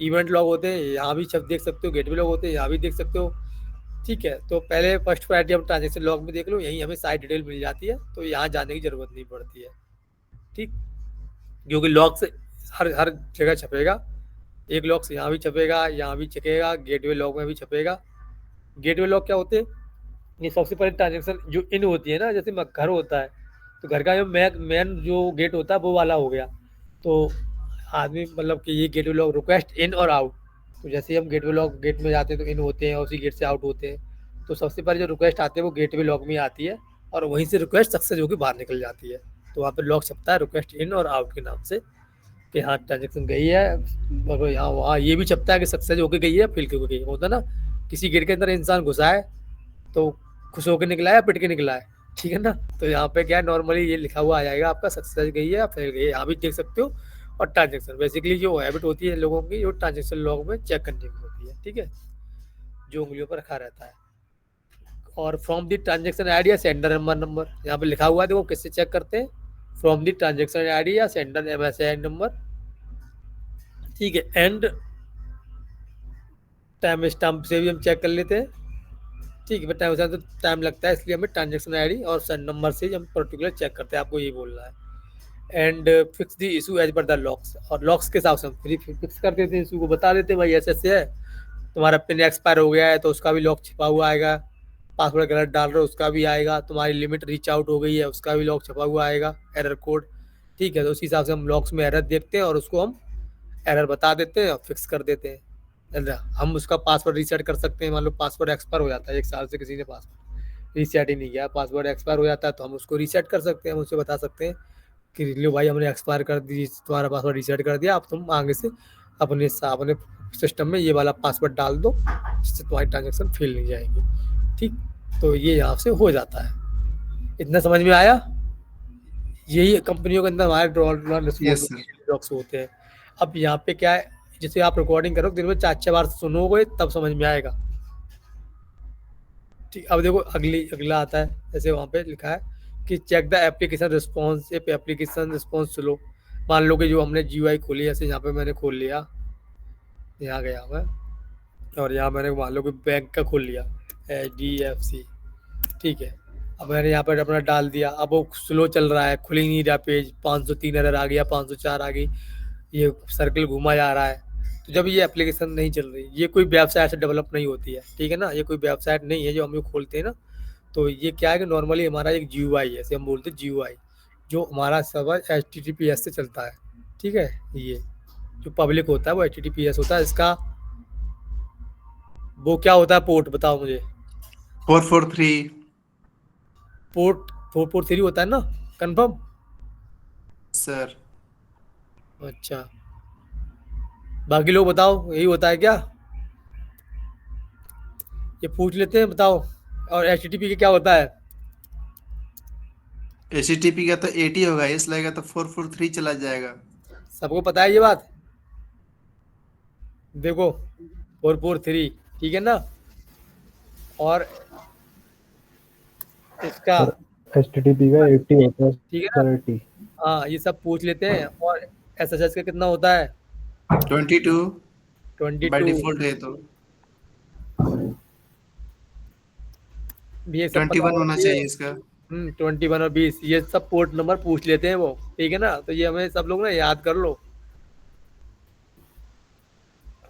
इवेंट लॉग होते हैं, यहाँ भी सब देख सकते हो, गेटवे लॉग होते हैं, यहाँ भी देख सकते हो, ठीक है। तो पहले फर्स्ट प्रायोरिटी हम ट्रांजेक्शन लॉग में देख लो, यहीं हमें सारी डिटेल मिल जाती है, तो यहाँ जाने की जरूरत नहीं पड़ती है, ठीक। क्योंकि लॉग से हर हर जगह छपेगा, एक लॉग से यहाँ भी छपेगा, यहाँ भी छपेगा, गेटवे लॉग में भी छपेगा। गेटवे लॉग क्या होते हैं, ये सबसे पहले ट्रांजेक्शन जो इन होती है ना, जैसे घर होता है, तो घर का जो मेन जो गेट होता है वो वाला हो गया। तो आदमी मतलब कि ये गेटवे लॉग रिक्वेस्ट इन और आउट, तो जैसे हम गेटवे लॉग गेट में जाते हैं तो इन होते हैं, और उसी गेट से आउट होते हैं। तो सबसे पहले जो रिक्वेस्ट आती है वो गेटवे लॉग में आती है, और वहीं से रिक्वेस्ट सक्सेस होकर बाहर निकल जाती है। तो वहाँ पर लॉग छपता है रिक्वेस्ट इन और आउट के नाम से, कि हाँ ट्रांजेक्शन गई है। और यहाँ वहाँ ये भी छपता है कि सक्सेस होकर गई है, फिल के गई है, होता है ना। किसी गेट के अंदर इंसान घुसा है तो खुश होकर निकला है, पिट के निकला है, ठीक है ना। तो यहाँ पे क्या है, नॉर्मली ये लिखा हुआ आ जाएगा आपका, सक्सेस गई है या फेल गई है, यहाँ भी देख सकते हो। और ट्रांजेक्शन बेसिकली जो हैबिट होती है लोगों की, जो ट्रांजेक्शन लॉग में चेक करने की होती है, ठीक है, जो उंगलियों पर रखा रहता है। और फ्रॉम द ट्रांजेक्शन आईडी या सेंडर नंबर यहाँ पे लिखा हुआ है, देखो किससे चेक करते हैं, फ्रॉम द ट्रांजेक्शन आईडी या सेंडर MSI नंबर, ठीक है। एंड टाइम स्टैम्प से भी हम चेक कर लेते हैं, ठीक है। टाइम तो टाइम लगता है, इसलिए हमें ट्रांजेक्शन आईडी और सन नंबर से हम पर्टिकुलर चेक करते हैं, आपको यही बोलना है। And fix the issue as per the logs, और लॉक्स के हिसाब से हम फिक्स कर देते हैं, इशू को बता देते हैं, भाई ऐसे ऐसे है, तुम्हारा पिन एक्सपायर हो गया है तो उसका भी लॉक छिपा हुआ आएगा, पासवर्ड गलत डाल रहे हो उसका भी आएगा, तुम्हारी लिमिट रीच आउट हो गई है उसका भी लॉक छपा हुआ आएगा, एरर कोड, ठीक है। तो उसी हिसाब से हम लॉक्स में एरर देखते हैं और उसको हम एरर बता देते हैं और फिक्स कर देते हैं। हम उसका पासवर्ड रीसेट कर सकते हैं, मान लो पासवर्ड एक्सपायर हो जाता है, 1 साल से किसी ने पासवर्ड रीसेट ही नहीं किया, पासवर्ड एक्सपायर हो जाता है, तो हम उसको रीसेट कर सकते हैं, हम उससे बता सकते हैं कि लो भाई हमने एक्सपायर कर दी, तुम्हारा पासवर्ड रीसेट कर दिया, अब तुम आगे से अपने सिस्टम में ये वाला पासवर्ड डाल दो, जिससे तुम्हारी ट्रांजेक्शन फेल नहीं जाएगी। ठीक, तो ये यहाँ से हो जाता है। इतना समझ में आया? यही कंपनियों के अंदर हमारे Yes, sir. डॉक्स होते हैं। अब यहाँ पे क्या है, जैसे आप रिकॉर्डिंग करो दिन में 4-6 बार सुनोगे तब समझ में आएगा। ठीक, अब देखो अगला आता है, जैसे वहाँ पे लिखा है कि check the application response, application response लो। मान लो कि जो हमने GUI खोली, जैसे यहाँ पे मैंने खोल लिया, यहाँ गया मैं और यहाँ मैंने मान लो कि बैंक का खोल लिया, HDFC। ठीक है, अब मैंने यहाँ पर अपना डाल दिया, अब वो स्लो चल रहा है, खुल ही नहीं रहा पेज, 503 एरर आ गया, 504 आ गई, ये सर्कल घूमा जा रहा है। तो जब ये एप्लीकेशन नहीं चल रही, ये कोई वेबसाइट से डेवलप नहीं होती है, ठीक है ना, ये कोई वेबसाइट नहीं है जो हम लोग खोलते हैं ना, तो ये क्या है कि नॉर्मली हमारा एक GUI है, जैसे हम बोलते हैं GUI, जो हमारा सर्वर HTTPS से चलता है। ठीक है, ये जो पब्लिक होता है वो HTTPS होता है। इसका वो क्या होता है पोर्ट, बताओ मुझे। 443. पोर्ट 443 होता है ना, कंफर्म? Sir. अच्छा, बाकी लोग बताओ यही होता है क्या? ये पूछ लेते हैं, बताओ। और HTTP का क्या होता है? HTTP का तो 80 होगा, इस लगेगा तो 443 चला जाएगा। सबको पता है ये बात? देखो 443, ठीक है ना, और इसका HTTP का 80 होता है ठीक है ना, सर, 80। हाँ ये सब पूछ लेते हैं। और SSH का कितना होता है? 22 बाय 22। डिफॉल्ट है तो ये सब पता 21 होना होना चाहिए इसका। 21 और 20, ये सब पोर्ट नंबर पूछ लेते हैं वो, ठीक है ना, तो ये हमें सब लोग ना याद कर लो।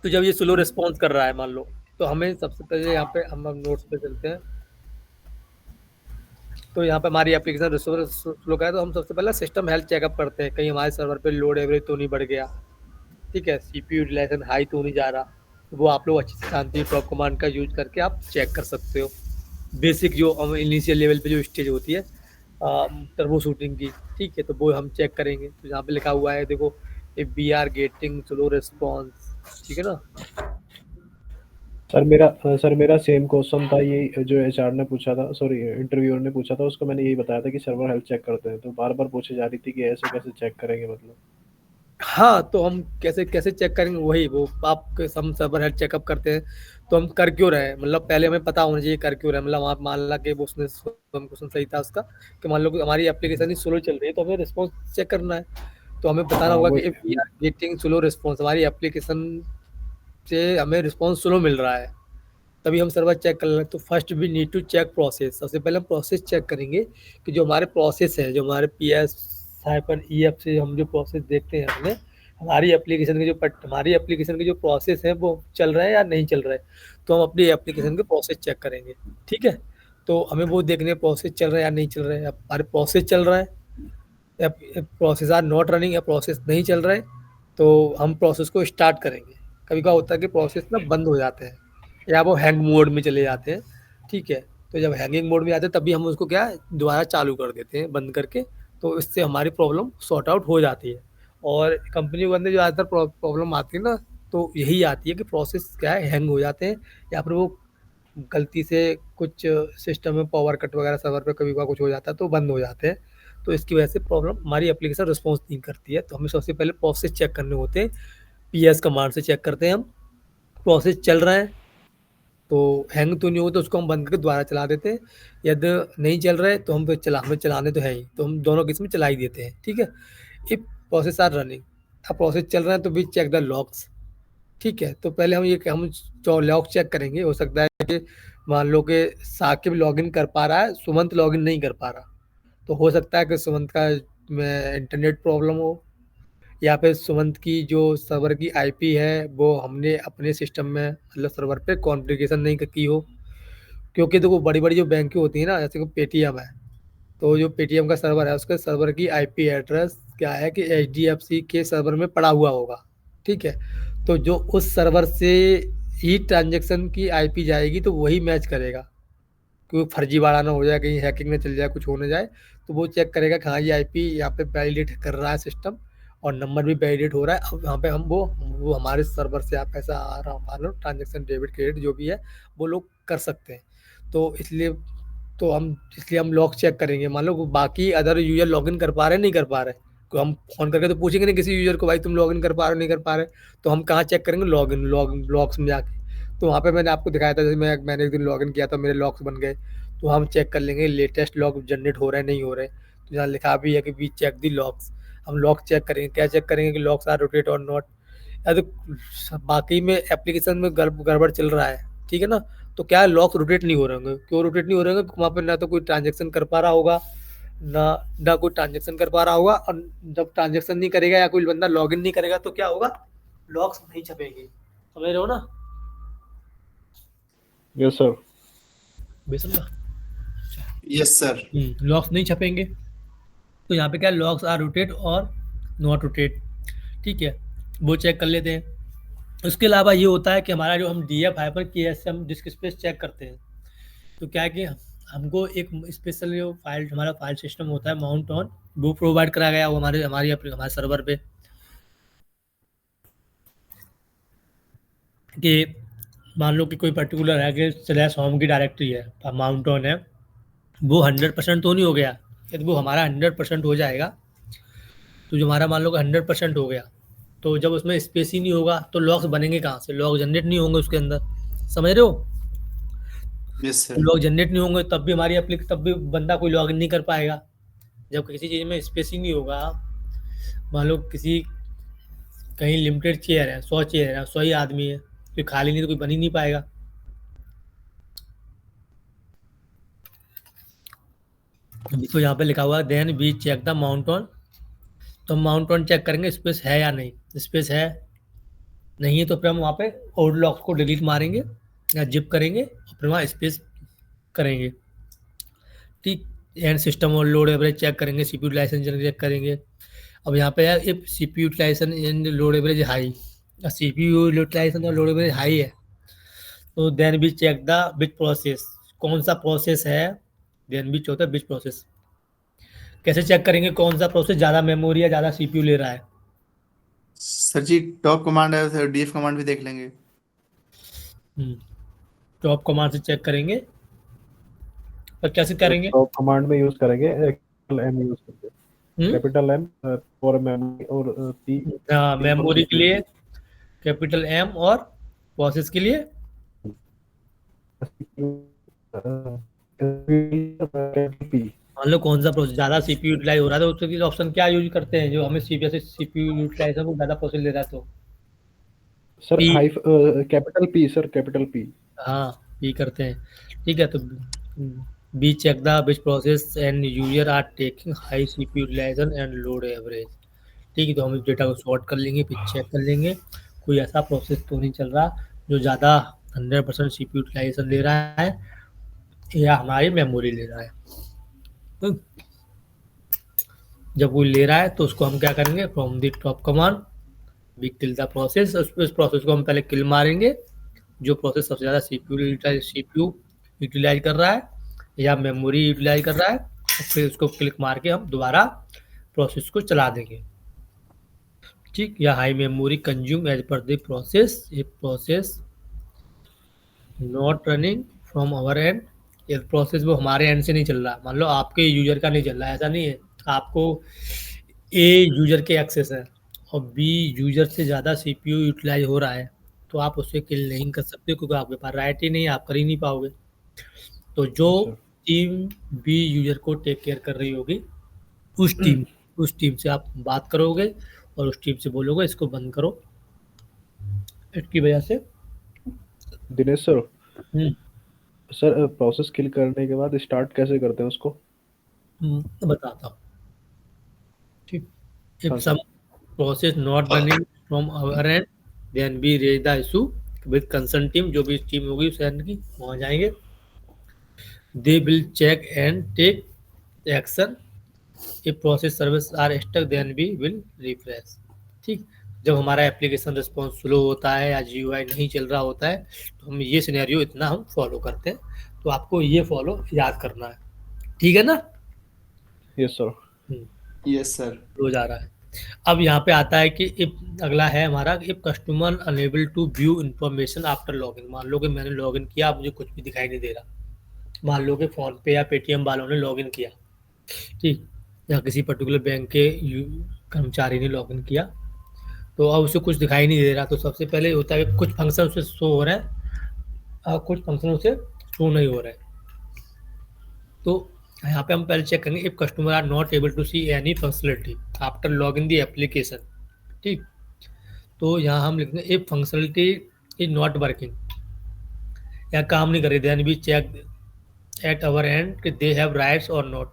तो जब ये स्लो रिस्पॉन्स कर रहा है मान लो, तो हमें सबसे पहले यहाँ पे हम नोट्स पे चलते हैं। तो यहाँ पे हमारी एप्लीकेशन स्लो का है, तो हम सबसे पहले सिस्टम हेल्थ चेकअप करते हैं, कहीं हमारे सर्वर पे लोड एवरेज तो नहीं बढ़ गया, ठीक है, CPU यूटिलाइजेशन हाई तो नहीं जा रहा। तो वो आप लोग अच्छे से जानते हैं, टॉप कमांड का यूज करके आप चेक कर सकते हो। बेसिक जो इनिशियल लेवल पे जो स्टेज होती है टर्बो शूटिंग की, ठीक है, तो वो हम चेक करेंगे। तो यहाँ पे लिखा हुआ है देखो, if we are getting slow response, ठीक है ना। सर मेरा सेम क्वेश्चन था, ये जो HR ने पूछा था, सॉरी इंटरव्यूअर ने पूछा था, उसको मैंने यही बताया था कि सर्वर हेल्थ चेक करते हैं, तो बार बार पूछे जा रही थी कि ऐसे कैसे चेक करेंगे मतलब। हाँ, तो हम कैसे कैसे चेक करेंगे, वही वो आपके हम सर्वर हेल्थ चेकअप करते हैं, तो हम कर क्यों रहे हैं, मतलब पहले हमें पता होना चाहिए कर क्यों रहे हैं। मतलब आप मान ला कि उसने क्वेश्चन सही था उसका, कि मान लो कि हमारी एप्लीकेशन ही स्लो चल रही है, तो हमें रिस्पॉन्स चेक करना है। तो हमें बताना हाँ होगा वो कि if we are getting slow response, हमारी एप्लीकेशन से हमें रिस्पॉन्स स्लो मिल रहा है, तभी हम सर्वर चेक कर लें। तो first we need to check process, सबसे पहले हम प्रोसेस चेक करेंगे कि जो हमारे प्रोसेस है, जो हमारे PS-EF से हम जो प्रोसेस देखते हैं हमने, हमारी एप्लीकेशन के जो प्रोसेस है वो चल रहा है या नहीं चल रहा है। तो हम अपनी एप्लीकेशन के प्रोसेस चेक करेंगे, ठीक है। तो हमें वो देखने प्रोसेस चल रहा है या नहीं चल रहा है। अब हमारे प्रोसेस चल रहा है या प्रोसेस आर नॉट रनिंग, या प्रोसेस नहीं चल रहा है, तो हम प्रोसेस को स्टार्ट करेंगे। कभी क्या होता है कि प्रोसेस ना बंद हो जाते हैं या वो हैंग मोड में चले जाते हैं, ठीक है। तो जब हैंगिंग मोड में आते हैं तभी हम उसको क्या दोबारा चालू कर देते हैं बंद करके, तो इससे हमारी प्रॉब्लम सॉर्ट आउट हो जाती है। और कंपनी के अंदर जो ज़्यादातर प्रॉब्लम आती है ना, तो यही आती है कि प्रोसेस क्या है, हैंग हो जाते हैं, या फिर वो गलती से कुछ सिस्टम में पावर कट वगैरह सर्वर पे कभी कुछ हो जाता है तो बंद हो जाते हैं। तो इसकी वजह से प्रॉब्लम, हमारी एप्लीकेशन रिस्पॉन्स नहीं करती है। तो हमें सबसे पहले प्रोसेस चेक करने होते हैं, PS कमांड से चेक करते हैं हम, प्रोसेस चल रहा है तो हैंग तो नहीं हो, तो उसको हम बंद करके दोबारा चला देते हैं। यदि नहीं चल रहा है तो हम फिर हमें चलाने तो है ही, तो हम दोनों केस में चला ही देते हैं, ठीक है। इफ प्रोसेस आर रनिंग, अब प्रोसेस चल रहा है तो वी चेक द लॉग्स, ठीक है। तो पहले हम जो लॉग चेक करेंगे, हो सकता है कि मान लो कि साकिब लॉगिन कर पा रहा है, सुमंत लॉगिन नहीं कर पा रहा, तो हो सकता है कि सुमंत का में इंटरनेट प्रॉब्लम हो, या फिर सुमंत की जो सर्वर की IP है वो हमने अपने सिस्टम में मतलब सर्वर पे कॉन्फ़िगरेशन नहीं की हो। क्योंकि देखो बड़ी बड़ी जो बैंकें होती हैं ना, जैसे कि पेटीएम है, तो जो पेटीएम का सर्वर है उसके सर्वर की IP एड्रेस क्या है कि HDFC के सर्वर में पड़ा हुआ होगा, ठीक है। तो जो उस सर्वर से ही ट्रांजेक्शन की IP जाएगी तो वही मैच करेगा, क्योंकि फर्जीवाड़ा ना हो जाए, कहीं हैकिंग ना चल जाए, कुछ हो ना जाए, तो वो चेक करेगा कि हाँ ये IP यहाँ पे वैलिडेट कर रहा है सिस्टम, और नंबर भी वैलिडेट हो रहा है। अब यहाँ पे हम वो हमारे सर्वर से आप पैसा आ रहा मान लो ट्रांजेक्शन डेबिट क्रेडिट जो भी है वो लोग कर सकते हैं। तो इसलिए हम लॉग चेक करेंगे। मान लो बाकी अदर यूजर लॉगिन कर पा रहे नहीं कर पा रहे, तो हम फोन करके तो पूछेंगे नहीं किसी यूजर को भाई तुम लॉगिन कर पा रहे हो नहीं कर पा रहे, तो हम कहाँ चेक करेंगे? लॉग्स में जाके। तो वहाँ पे मैंने आपको दिखाया था, जैसे मैंने एक दिन लॉगिन किया था मेरे लॉग्स बन गए, तो हम चेक कर लेंगे लेटेस्ट लॉग जनरेट हो रहे हैं नहीं हो रहे। तो यहाँ लिखा भी है कि वी चेक दी लॉग्स, हम लॉग चेक करेंगे। क्या चेक करेंगे कि लॉग्स आर रोटेट और नॉट, या तो बाकी में एप्लीकेशन में गड़बड़ चल रहा है, ठीक है ना, तो क्या लॉक्स रोटेट नहीं हो रहे होंगे। क्यों रोटेट नहीं हो रहे होंगे? वहाँ पे ना तो कोई ट्रांजेक्शन कर पा रहा होगा, ना कोई ट्रांजेक्शन कर पा रहा होगा, और जब ट्रांजेक्शन नहीं करेगा या कोई बंदा लॉगिन नहीं करेगा तो क्या होगा? लॉक्स नहीं छपेंगे। समझ रहे हो ना? Yes sir. बेसमझा? Yes sir. लॉक्स नहीं छपेंगे, तो यहाँ पे क्या लॉक्स आर रोटेट और नॉट रोटेट, ठीक है, वो चेक कर लेते हैं। उसके अलावा ये होता है कि हमारा जो हम DF हाइपर KS से हम डिस्क स्पेस चेक करते हैं, तो क्या है कि हमको एक स्पेशल जो फाइल हमारा फाइल सिस्टम होता है माउंट ऑन, वो प्रोवाइड करा गया वो हमारे सर्वर पे, कि मान लो कि कोई पर्टिकुलर है कि स्लैश होम की डायरेक्टरी है, माउंट ऑन है, वो 100% तो नहीं हो गया। यदि वो हमारा 100% हो जाएगा, तो जो हमारा मान लो कि 100% हो गया, तो जब उसमें स्पेस ही नहीं होगा तो लॉग्स बनेंगे कहाँ से? लॉग जनरेट नहीं होंगे उसके अंदर। समझ रहे हो? Yes sir. लॉग जनरेट नहीं होंगे तब भी बंदा कोई लॉग इन नहीं कर पाएगा। जब किसी चीज़ में स्पेस ही नहीं होगा, मान लो किसी कहीं लिमिटेड चेयर है, 100 चेयर है, 100 ही आदमी है, तो खाली नहीं तो कोई बन ही नहीं पाएगा। तो यहाँ पे लिखा हुआ है then we check the mount on, तो हम माउंट ऑन चेक करेंगे स्पेस है या नहीं। स्पेस है, नहीं है तो फिर हम वहाँ पे ओल्ड लॉक्स को डिलीट मारेंगे या जिप करेंगे और फिर वहाँ स्पेस करेंगे, ठीक। एंड सिस्टम और लोड एवरेज चेक करेंगे, CPU यूटिलाइजेशन चेक करेंगे। अब यहाँ पे यार if CPU utilization and load average high, CPU utilization और लोड एवरेज हाई है, तो then we check the which process, कौन सा प्रोसेस है, then we check the which process. कैसे चेक करेंगे कौन सा प्रोसेस ज़्यादा मेमोरी या ज़्यादा CPU ले रहा है? सर जी टॉप कमांड है तो DF कमांड भी देख लेंगे। टॉप कमांड से चेक करेंगे, और कैसे करेंगे? तो कमांड में यूज करेंगे कैपिटल M यूज करके, कैपिटल M फॉर मेमोरी और P हाँ, मेमोरी के लिए कैपिटल M और प्रोसेस के लिए P। मान लो कौन सा प्रोसेस ज़्यादा CPU यूटिलाइज हो रहा है तो उसके लिए ऑप्शन क्या यूज करते हैं जो हमें CPU यूटिलाइजेशन को ज़्यादा प्रोसेस ले रहा है? तो sir P, capital P sir, capital P। हाँ P करते हैं, ठीक है। तो be check the which process and user are taking high CPU utilization and load average, ठीक है। तो हम इस डेटा को सॉर्ट कर लेंगे, फिर चेक कर लेंगे कोई ऐसा प्रोसेस तो नहीं चल रहा जो ज़्यादा 100% CPU यूटिलाइजेशन ले रहा है या हमारी मेमोरी ले रहा है। तो जब वो ले रहा है तो उसको हम क्या करेंगे, from the top command we kill the process, उस प्रोसेस को हम पहले किल मारेंगे जो प्रोसेस सबसे ज़्यादा CPU यूटिलाइज कर रहा है या मेमोरी यूटिलाइज कर रहा है, फिर उसको क्लिक मार के हम दोबारा प्रोसेस को चला देंगे, ठीक। या high memory consume as per the process, a process not running from our end, ये प्रोसेस वो हमारे एंड से नहीं चल रहा, मान लो आपके यूजर का नहीं चल रहा है, ऐसा नहीं है। आपको A यूजर के एक्सेस है और B यूजर से ज़्यादा CPU यूटिलाइज हो रहा है, तो आप उससे किल नहीं कर सकते क्योंकि आपके पास राइट ही नहीं है, आप कर ही नहीं पाओगे। तो जो टीम B यूजर को टेक केयर कर रही होगी उस टीम से आप बात करोगे और उस टीम से बोलोगे इसको बंद करो, इसकी वजह से। दिनेश सर, सर प्रोसेस किल करने के बाद स्टार्ट कैसे करते हैं उसको? बताता हूँ, ठीक। If some process not running from our end then we raise the issue with concern team, जो भी टीम होगी उस एंड की, वहाँ जाएंगे, they will check and take action, if process service are stuck then we will refresh, ठीक। जब हमारा एप्लीकेशन रिस्पॉन्स स्लो होता है या GUI नहीं चल रहा होता है तो हम ये सिनेरियो इतना हम फॉलो करते हैं, तो आपको ये फॉलो याद करना है, ठीक है ना? Yes sir. Yes sir. रोज आ रहा है। अब यहाँ पे आता है कि इफ अगला है हमारा, if customer unable to view information after login. मान लो कि मैंने लॉगिन किया, मुझे कुछ भी दिखाई नहीं दे रहा। मान लो कि फोन पे या पेटीएम वालों ने लॉगिन किया, ठीक, या किसी पर्टिकुलर बैंक के कर्मचारी ने लॉगिन किया, तो अब उसे कुछ दिखाई नहीं दे रहा। तो सबसे पहले होता है कि कुछ फंक्शन उसे शो हो रहा है और कुछ फंक्शन उसे शो नहीं हो रहा है। तो यहाँ पे हम पहले चेक करेंगे if customer are not able to see any functionality after log in the application, ठीक। तो यहाँ हम लिखते हैं if functionality is not working, या काम नहीं कर रही, then we check at our end कि दे हैव राइट्स और नॉट।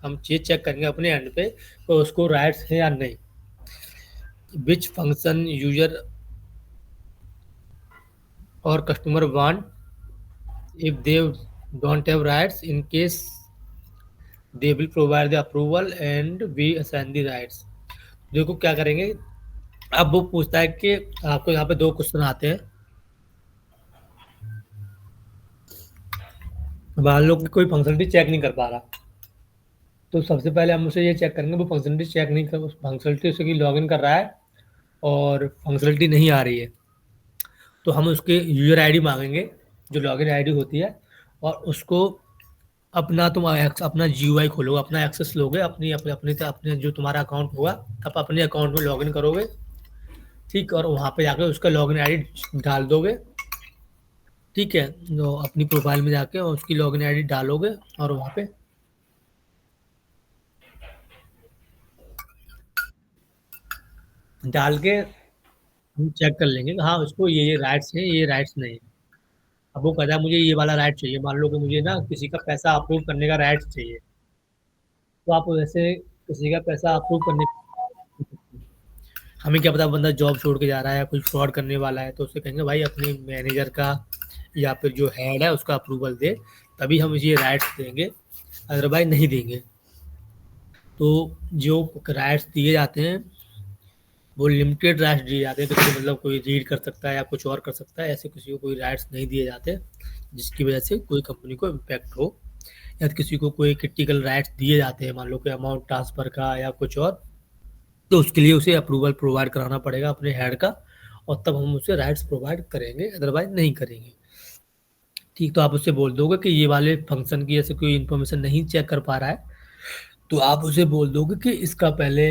हम चीज चेक करेंगे अपने एंड पे तो उसको राइट्स है या नहीं। विच फंक्शन यूजर और customer want, if they don't have rights, in case they will provide the approval and we assign the rights. देखो क्या करेंगे, अब वो पूछता है कि आपको यहाँ पे दो क्वेश्चन आते हैं। मान लो कि कोई फंक्शनलिटी चेक नहीं कर पा रहा, तो सबसे पहले हम उसे ये चेक करेंगे वो फंक्शनलिटी चेक नहीं कर, फंक्शनलिटी उसकी लॉगिन कर रहा है और फंक्शनलिटी नहीं आ रही है, तो हम उसके यूजर आईडी मांगेंगे, जो लॉगिन आईडी होती है, और उसको अपना तुम अपना जीयूआई खोलोगे, अपना एक्सेस लोगे, अपनी अपने अपने अपने जो तुम्हारा अकाउंट होगा, आप अपने अकाउंट में लॉगिन करोगे, ठीक, और वहाँ पे जाके उसका लॉगिन आईडी डाल दोगे, ठीक है। तो अपनी प्रोफाइल में जाके और उसकी लॉगिन आईडी डालोगे और वहाँ पे डाल के हम चेक कर लेंगे कि हाँ उसको ये राइट्स है, ये राइट्स नहीं है। अब वो कहता है मुझे ये वाला राइट चाहिए, मान लो कि मुझे ना किसी का पैसा अप्रूव करने का राइट चाहिए, तो आप वैसे किसी का पैसा अप्रूव करने, हमें क्या पता बंदा जॉब छोड़ के जा रहा है या कुछ फ्रॉड करने वाला है, तो उससे कहेंगे भाई अपने मैनेजर का या फिर जो हेड है उसका अप्रूवल दे, तभी हम ये राइट्स देंगे, अदरवाइज नहीं देंगे। तो जो राइट्स दिए जाते हैं वो लिमिटेड राइट्स दिए जाते हैं, तो मतलब कोई रीड कर सकता है या कुछ और कर सकता है, ऐसे किसी को कोई राइट्स नहीं दिए जाते जिसकी वजह से कोई कंपनी को इम्पैक्ट हो, या किसी को कोई क्रिटिकल राइट्स दिए जाते हैं, मान लो कि अमाउंट ट्रांसफर का या कुछ और, तो उसके लिए उसे अप्रूवल प्रोवाइड कराना पड़ेगा अपने हेड का, और तब हम उसे राइट्स प्रोवाइड करेंगे, अदरवाइज नहीं करेंगे, ठीक। तो आप उससे बोल दोगे कि ये वाले फंक्शन की ऐसे कोई इन्फॉर्मेशन नहीं चेक कर पा रहा है, तो आप उसे बोल दोगे कि इसका पहले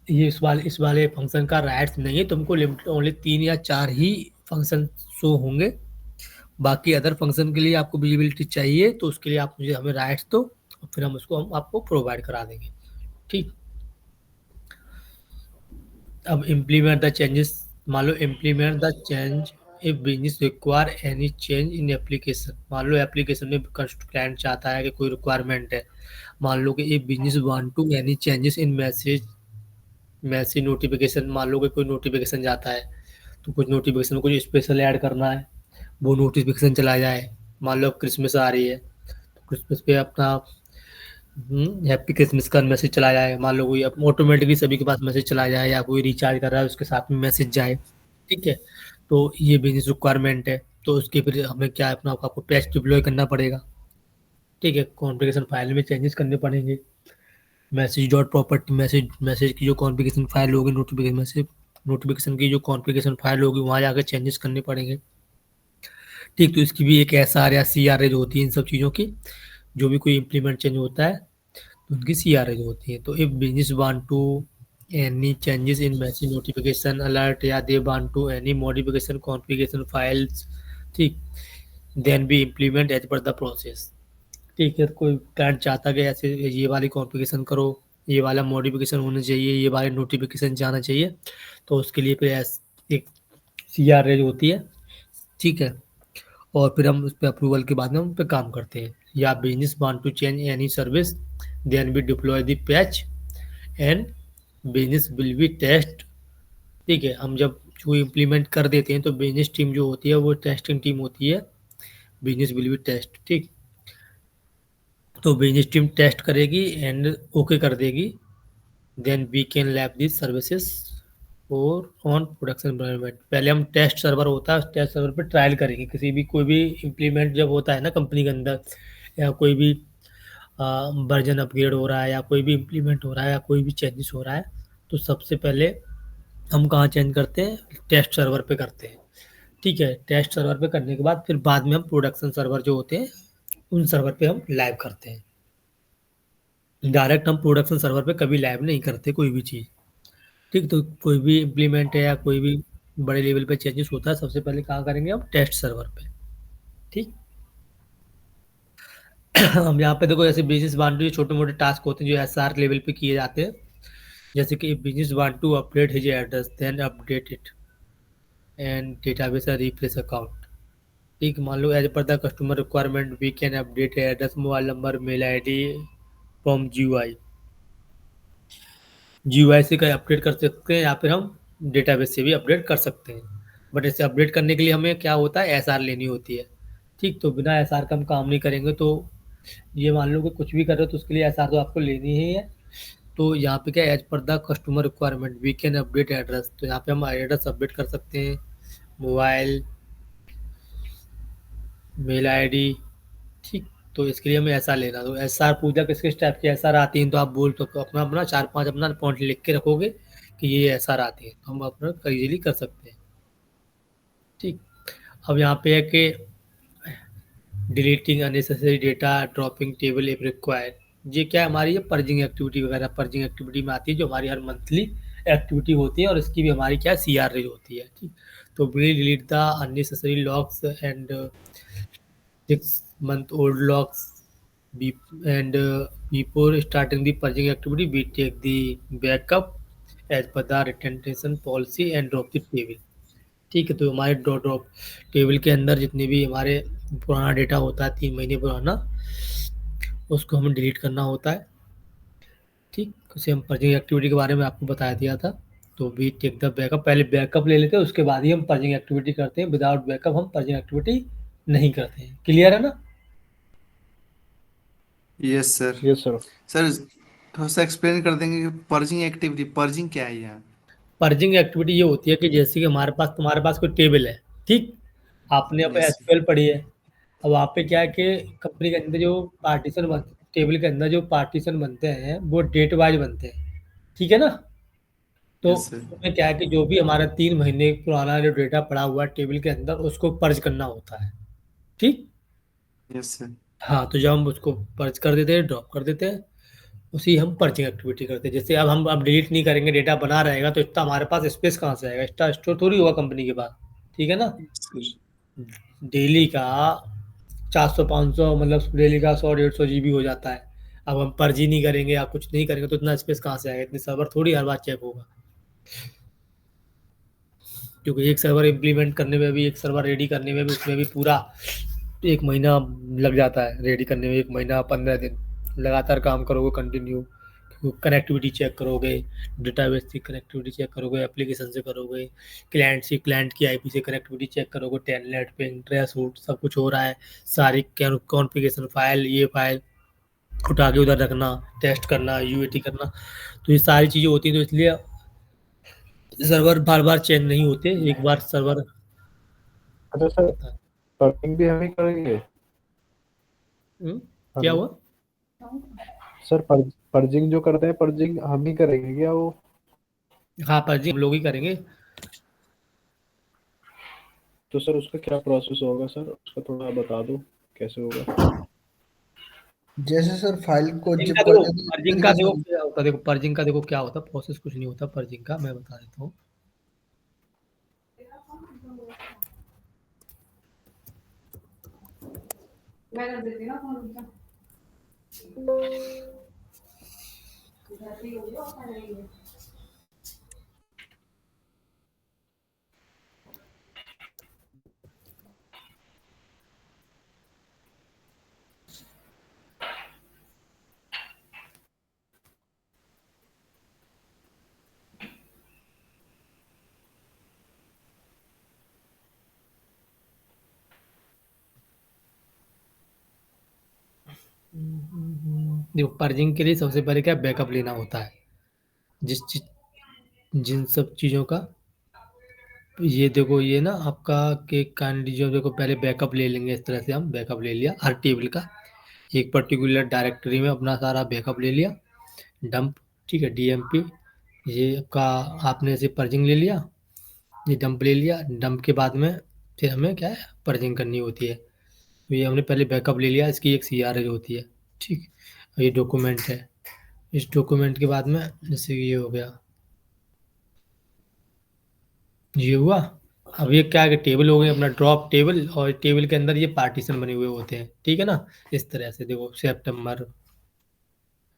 ये इस वाले फंक्शन का राइट्स नहीं है, तुमको लिमिटेड ओनली 3 या 4 ही फंक्शन शो होंगे, बाकी अदर फंक्शन के लिए आपको विजिबिलिटी चाहिए, तो उसके लिए आप मुझे हमें राइट्स दो और फिर हम आपको प्रोवाइड करा देंगे, ठीक। अब इम्प्लीमेंट द चेंजेस, मान लो implement the change if business require any change in application. मान लो एप्लीकेशन में क्लाइंट चाहता है कि कोई रिक्वायरमेंट है, मान लो कि if business want to any changes in message notification, मान लो कि कोई नोटिफिकेशन जाता है, तो कुछ नोटिफिकेशन में कुछ स्पेशल ऐड करना है, वो नोटिफिकेशन चला जाए। मान लो क्रिसमस आ रही है, तो क्रिसमस पे अपना हैप्पी क्रिसमस का मैसेज चला जाए, मान लो कोई ऑटोमेटिकली सभी के पास मैसेज चला जाए, या कोई रिचार्ज कर रहा है उसके साथ में मैसेज जाए, ठीक है। तो ये बिजनेस रिक्वायरमेंट है, तो उसके फिर हमें क्या अपना आपको पैच डिप्लॉय करना पड़ेगा, ठीक है, कॉन्फ़िगरेशन फाइल में चेंजेस करने पड़ेंगे, message dot property message message की जो कॉन्फ़िगरेशन फाइल होगी, नोटिफिकेशन की जो कॉन्फ़िगरेशन फाइल होगी वहाँ जाकर चेंजेस करने पड़ेंगे, ठीक। तो इसकी भी एक एसआर या सीआरए होती है इन सब चीज़ों की, जो भी कोई इम्प्लीमेंट चेंज होता है तो उनकी सीआरए होती है। तो if business want to any changes in message notification alert, या they want to any modification configuration files, ठीक, then be implement as per the process, ठीक है। कोई क्लाइंट चाहता है कि ऐसे ये वाली कॉन्फ़िगरेशन करो, ये वाला मॉडिफिकेशन होना चाहिए, ये वाले नोटिफिकेशन जाना चाहिए, तो उसके लिए फिर एक सीआरए होती है, ठीक है, और फिर हम उस पर अप्रूवल के बाद में उन पर काम करते हैं। या business want to change any service, then we deploy the patch and business will be test, ठीक है। हम जब जो इम्प्लीमेंट कर देते हैं तो बिजनेस टीम जो होती है वो टेस्टिंग टीम होती है, बिजनेस विल बी टेस्ट, ठीक। तो बिजनेस टीम टेस्ट करेगी एंड ओके कर देगी, then we can lab this services और ऑन प्रोडक्शन एनवायरनमेंट। पहले हम टेस्ट सर्वर होता है, उस टेस्ट सर्वर पे ट्रायल करेंगे, किसी भी कोई भी इम्प्लीमेंट जब होता है ना कंपनी के अंदर, या कोई भी वर्जन अपग्रेड हो रहा है, या कोई भी इम्प्लीमेंट हो रहा है, या कोई भी चेंजेस हो रहा है, तो सबसे पहले हम कहाँ चेंज करते हैं, टेस्ट सर्वर पे करते हैं। ठीक है, टेस्ट सर्वर पे करने के बाद फिर बाद में हम प्रोडक्शन सर्वर जो होते हैं उन सर्वर पे हम लाइव करते हैं। डायरेक्ट हम प्रोडक्शन सर्वर पे कभी लाइव नहीं करते कोई भी चीज़। ठीक, तो कोई भी इम्प्लीमेंट है या कोई भी बड़े लेवल पे चेंजेस होता है, सबसे पहले कहाँ करेंगे हम, टेस्ट सर्वर पे। ठीक हम यहाँ पे देखो, ऐसे बिजनेस बाउंड्री छोटे मोटे टास्क होते हैं जो एसआर लेवल पे किए जाते हैं। जैसे कि business want to update his address, then update it and database replace account. ठीक, मान लो as per the customer requirement we can update address, mobile number, mail ID from GUI. GUI से कहीं अपडेट कर सकते हैं या फिर हम डेटाबेस से भी अपडेट कर सकते हैं। बट इसे अपडेट करने के लिए हमें क्या होता है, एसआर लेनी होती है। ठीक, तो बिना एसआर का हम काम नहीं करेंगे। तो ये मान लो कि कुछ भी कर रहे हो तो उसके लिए एसआर तो आपको लेनी ही है। तो यहाँ पे क्या, as per the customer requirement we can update address, तो यहाँ पे हम एड्रेस अपडेट कर सकते हैं, मोबाइल, मेल आईडी। ठीक, तो इसके लिए हमें ऐसा लेना। तो एस आर पूजा किस किस टाइप की एस आर आती है, तो आप बोल तो अपना अपना 4-5 अपना पॉइंट लिख के रखोगे कि ये एस आर आती है, तो हम अपना इजीली कर सकते हैं। ठीक, अब यहाँ पे है कि deleting unnecessary data, dropping table if required. ये क्या है, हमारी ये पर्जिंग एक्टिविटी वगैरह, पर्जिंग एक्टिविटी में आती है, जो हमारी हर मंथली एक्टिविटी होती है और इसकी भी हमारी क्या CR रेज होती है। ठीक, तो we delete the unnecessary logs and 6-month-old logs and before starting the purging activity we take the backup as per the retention policy and drop the table। ठीक है, तो हमारे ड्रॉप टेबल के अंदर जितने भी हमारे पुराना डेटा होता है 3 महीने पुराना, उसको हमें डिलीट करना होता है। ठीक, उसे हम पर्जिंग एक्टिविटी के बारे में आपको बताया दिया था। तो वी टेक द बैकअप, पहले बैकअप ले लेते हैं, उसके बाद ही हम पर्जिंग एक्टिविटी करते हैं। विदाउट बैकअप हम पर्जिंग एक्टिविटी नहीं करते हैं। क्लियर है ना? Yes sir. Yes sir. Sir थोड़ा सा एक्सप्लेन कर देंगे कि पर्जिंग एक्टिविटी, पर्जिंग क्या है यहाँ? पर्जिंग एक्टिविटी ये होती है कि जैसे कि हमारे पास, तुम्हारे पास कोई टेबल है। ठीक, आपने अब यस एसक्यूएल पढ़ी है। अब वहाँ पे क्या है कि कंपनी के अंदर जो पार्टीशन बनते, टेबल के अंदर जो पार्टीशन बनते हैं वो डेट वाइज बनते हैं। ठीक है ना? तो यस सर। उसमें क्या है कि जो भी हमारा 3 महीने पुराना जो डेटा पड़ा हुआ है टेबल के अंदर, उसको पर्ज करना होता है। ठीक, यस सर। हाँ, तो जब हम उसको पर्ज कर देते हैं, ड्रॉप कर देते हैं, उसी हम पर्चिंग एक्टिविटी करते हैं। जैसे अब हम अब डिलीट नहीं करेंगे, डेटा बना रहेगा, तो इतना हमारे पास स्पेस कहाँ से आएगा, इतना स्टोर थोड़ी होगा कंपनी के पास। ठीक है ना? डेली का 400-500, मतलब डेली का 100-150 GB हो जाता है। अब हम पर्जी नहीं करेंगे या कुछ नहीं करेंगे तो इतना स्पेस कहाँ से आएगा, इतने सर्वर थोड़ी हर बार चेक होगा। क्योंकि एक सर्वर इम्प्लीमेंट करने में भी, एक सर्वर रेडी करने में भी, उसमें भी पूरा 1 महीना लग जाता है। रेडी करने में 1 महीना 15 दिन लगातार काम करोगे कंटिन्यू। कनेक्टिविटी चेक करोगे, डेटाबेस की कनेक्टिविटी चेक करोगे, एप्लीकेशन से करोगे, क्लाइंट की आईपी से कनेक्टिविटी चेक करोगे, टेलनेट पे इंट्रेस रूट सब कुछ हो रहा है, सारी कॉन्फ़िगरेशन फाइल, ये फाइल उठा के उधर रखना, टेस्ट करना, यूएटी करना। तो ये सारी चीज़ें होती हैं, तो इसलिए सर्वर बार बार चेंज नहीं होते, एक बार सर्वर अच्छा सर, होता है। पर्जिंग भी हम ही करेंगे? क्या हेलो हुआ? सर, पर्जिंग जो करते हैं, पर्जिंग हम ही करेंगे क्या वो? हाँ, पर्जी हम लोग ही करेंगे। तो सर उसका क्या प्रोसेस होगा सर, उसका थोड़ा बता दो कैसे होगा। जैसे सर फाइल को पर्जिंग जिप का कर देखो, देते हैं, इस पर्जिंग का तरीके से देखो हम। क्या होता है, देखो पर्जिंग का देखो क्या होता है, प्रोसेस कुछ नहीं होता पर्जिंग का, मैं बता देता हूँ। मैं कर देती ना फोन उनका। देखो, पर्जिंग के लिए सबसे पहले क्या बैकअप लेना होता है, जिन सब चीज़ों का। ये देखो, ये ना आपका के जो देखो, पहले बैकअप ले लेंगे। इस तरह से हम बैकअप ले लिया हर टेबल का, एक पर्टिकुलर डायरेक्टरी में अपना सारा बैकअप ले लिया, डंप। ठीक है, DMP ये आपका आपने ऐसे पर्जिंग ले लिया, ये डंप ले लिया, डंप के बाद में फिर हमें क्या है पर्जिंग करनी होती है। तो ये हमने पहले बैकअप ले लिया, इसकी एक CRL होती है, ठीक। और ये डॉक्यूमेंट है, इस डॉक्यूमेंट के बाद में जैसे ये हो गया, ये हुआ। अब ये क्या है कि टेबल हो गई अपना ड्रॉप टेबल, और टेबल के अंदर ये पार्टीशन बने हुए होते हैं, ठीक है ना। इस तरह से देखो सितंबर,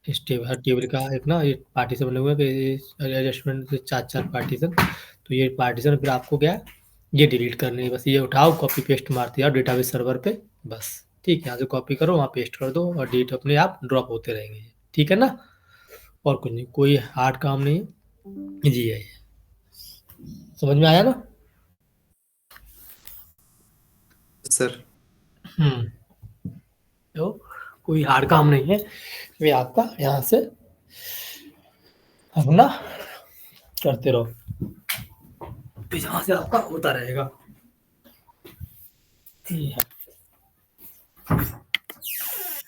इस टेबल, हर टेबल का एक ना ये पार्टीशन बने हुए हैं कि एडजस्टमेंट से 4 पार्टीशन। तो ये पार्टीशन फिर आपको क्या है ये डिलीट करनी है, बस ये उठाओ कॉपी पेस्ट मारते जाओ डेटाबेस सर्वर पे, बस ठीक है। यहाँ से कॉपी करो, वहाँ पेस्ट कर दो और डिलीट अपने आप ड्रॉप होते रहेंगे, ठीक है ना। और कुछ नहीं, कोई हार्ड काम नहीं है, जी है ये। समझ में आया ना। सर तो कोई हार्ड काम नहीं है, वे आपका यहाँ से अपना करते रहो, तो यहाँ से आपका होता रहेगा, ठीक है।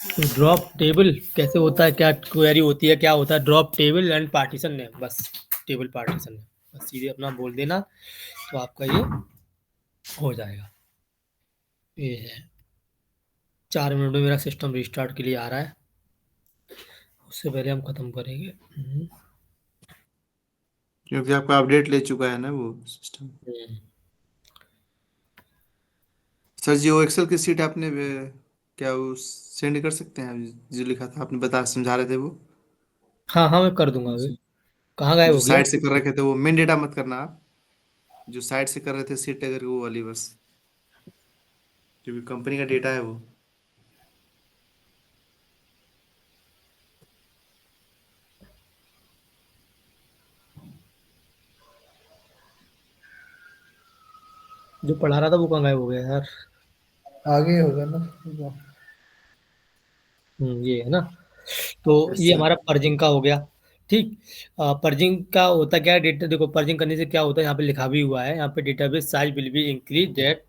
तो ड्रॉप टेबल कैसे होता है, क्या क्वेरी होती है, क्या होता है drop table and partition name, बस टेबल पार्टीशन नेम, बस सीधे अपना बोल देना तो आपका ये हो जाएगा। ये है 4 मिनट में मेरा सिस्टम रिस्टार्ट के लिए आ रहा है, उससे पहले हम खत्म करेंगे। क्योंकि आपका अपडेट ले चुका है ना वो सिस्टम। सर जी वो एक्सेल की सीट आपने क्या वो सेंड कर सकते हैं, जो लिखा था आपने बता समझा रहे थे वो, हाँ हाँ मैं कर दूंगा अभी। कहाँ गायब जो हो गया। साइड से कर रखे थे वो मेन डेटा मत करना आप, जो साइड से कर रहे थे सीट अगर वो वाली बस, क्योंकि कंपनी का डेटा है वो। जो पढ़ा रहा था वो कहाँ गायब हो गया यार। आगे होगा ना। ये है ना। तो यस ये सर। हमारा पर्जिंग का हो गया, ठीक। पर्जिंग का होता क्या है, डेटा देखो पर्जिंग करने से क्या होता है, यहाँ पे लिखा भी हुआ है, यहाँ पे database size will be increase that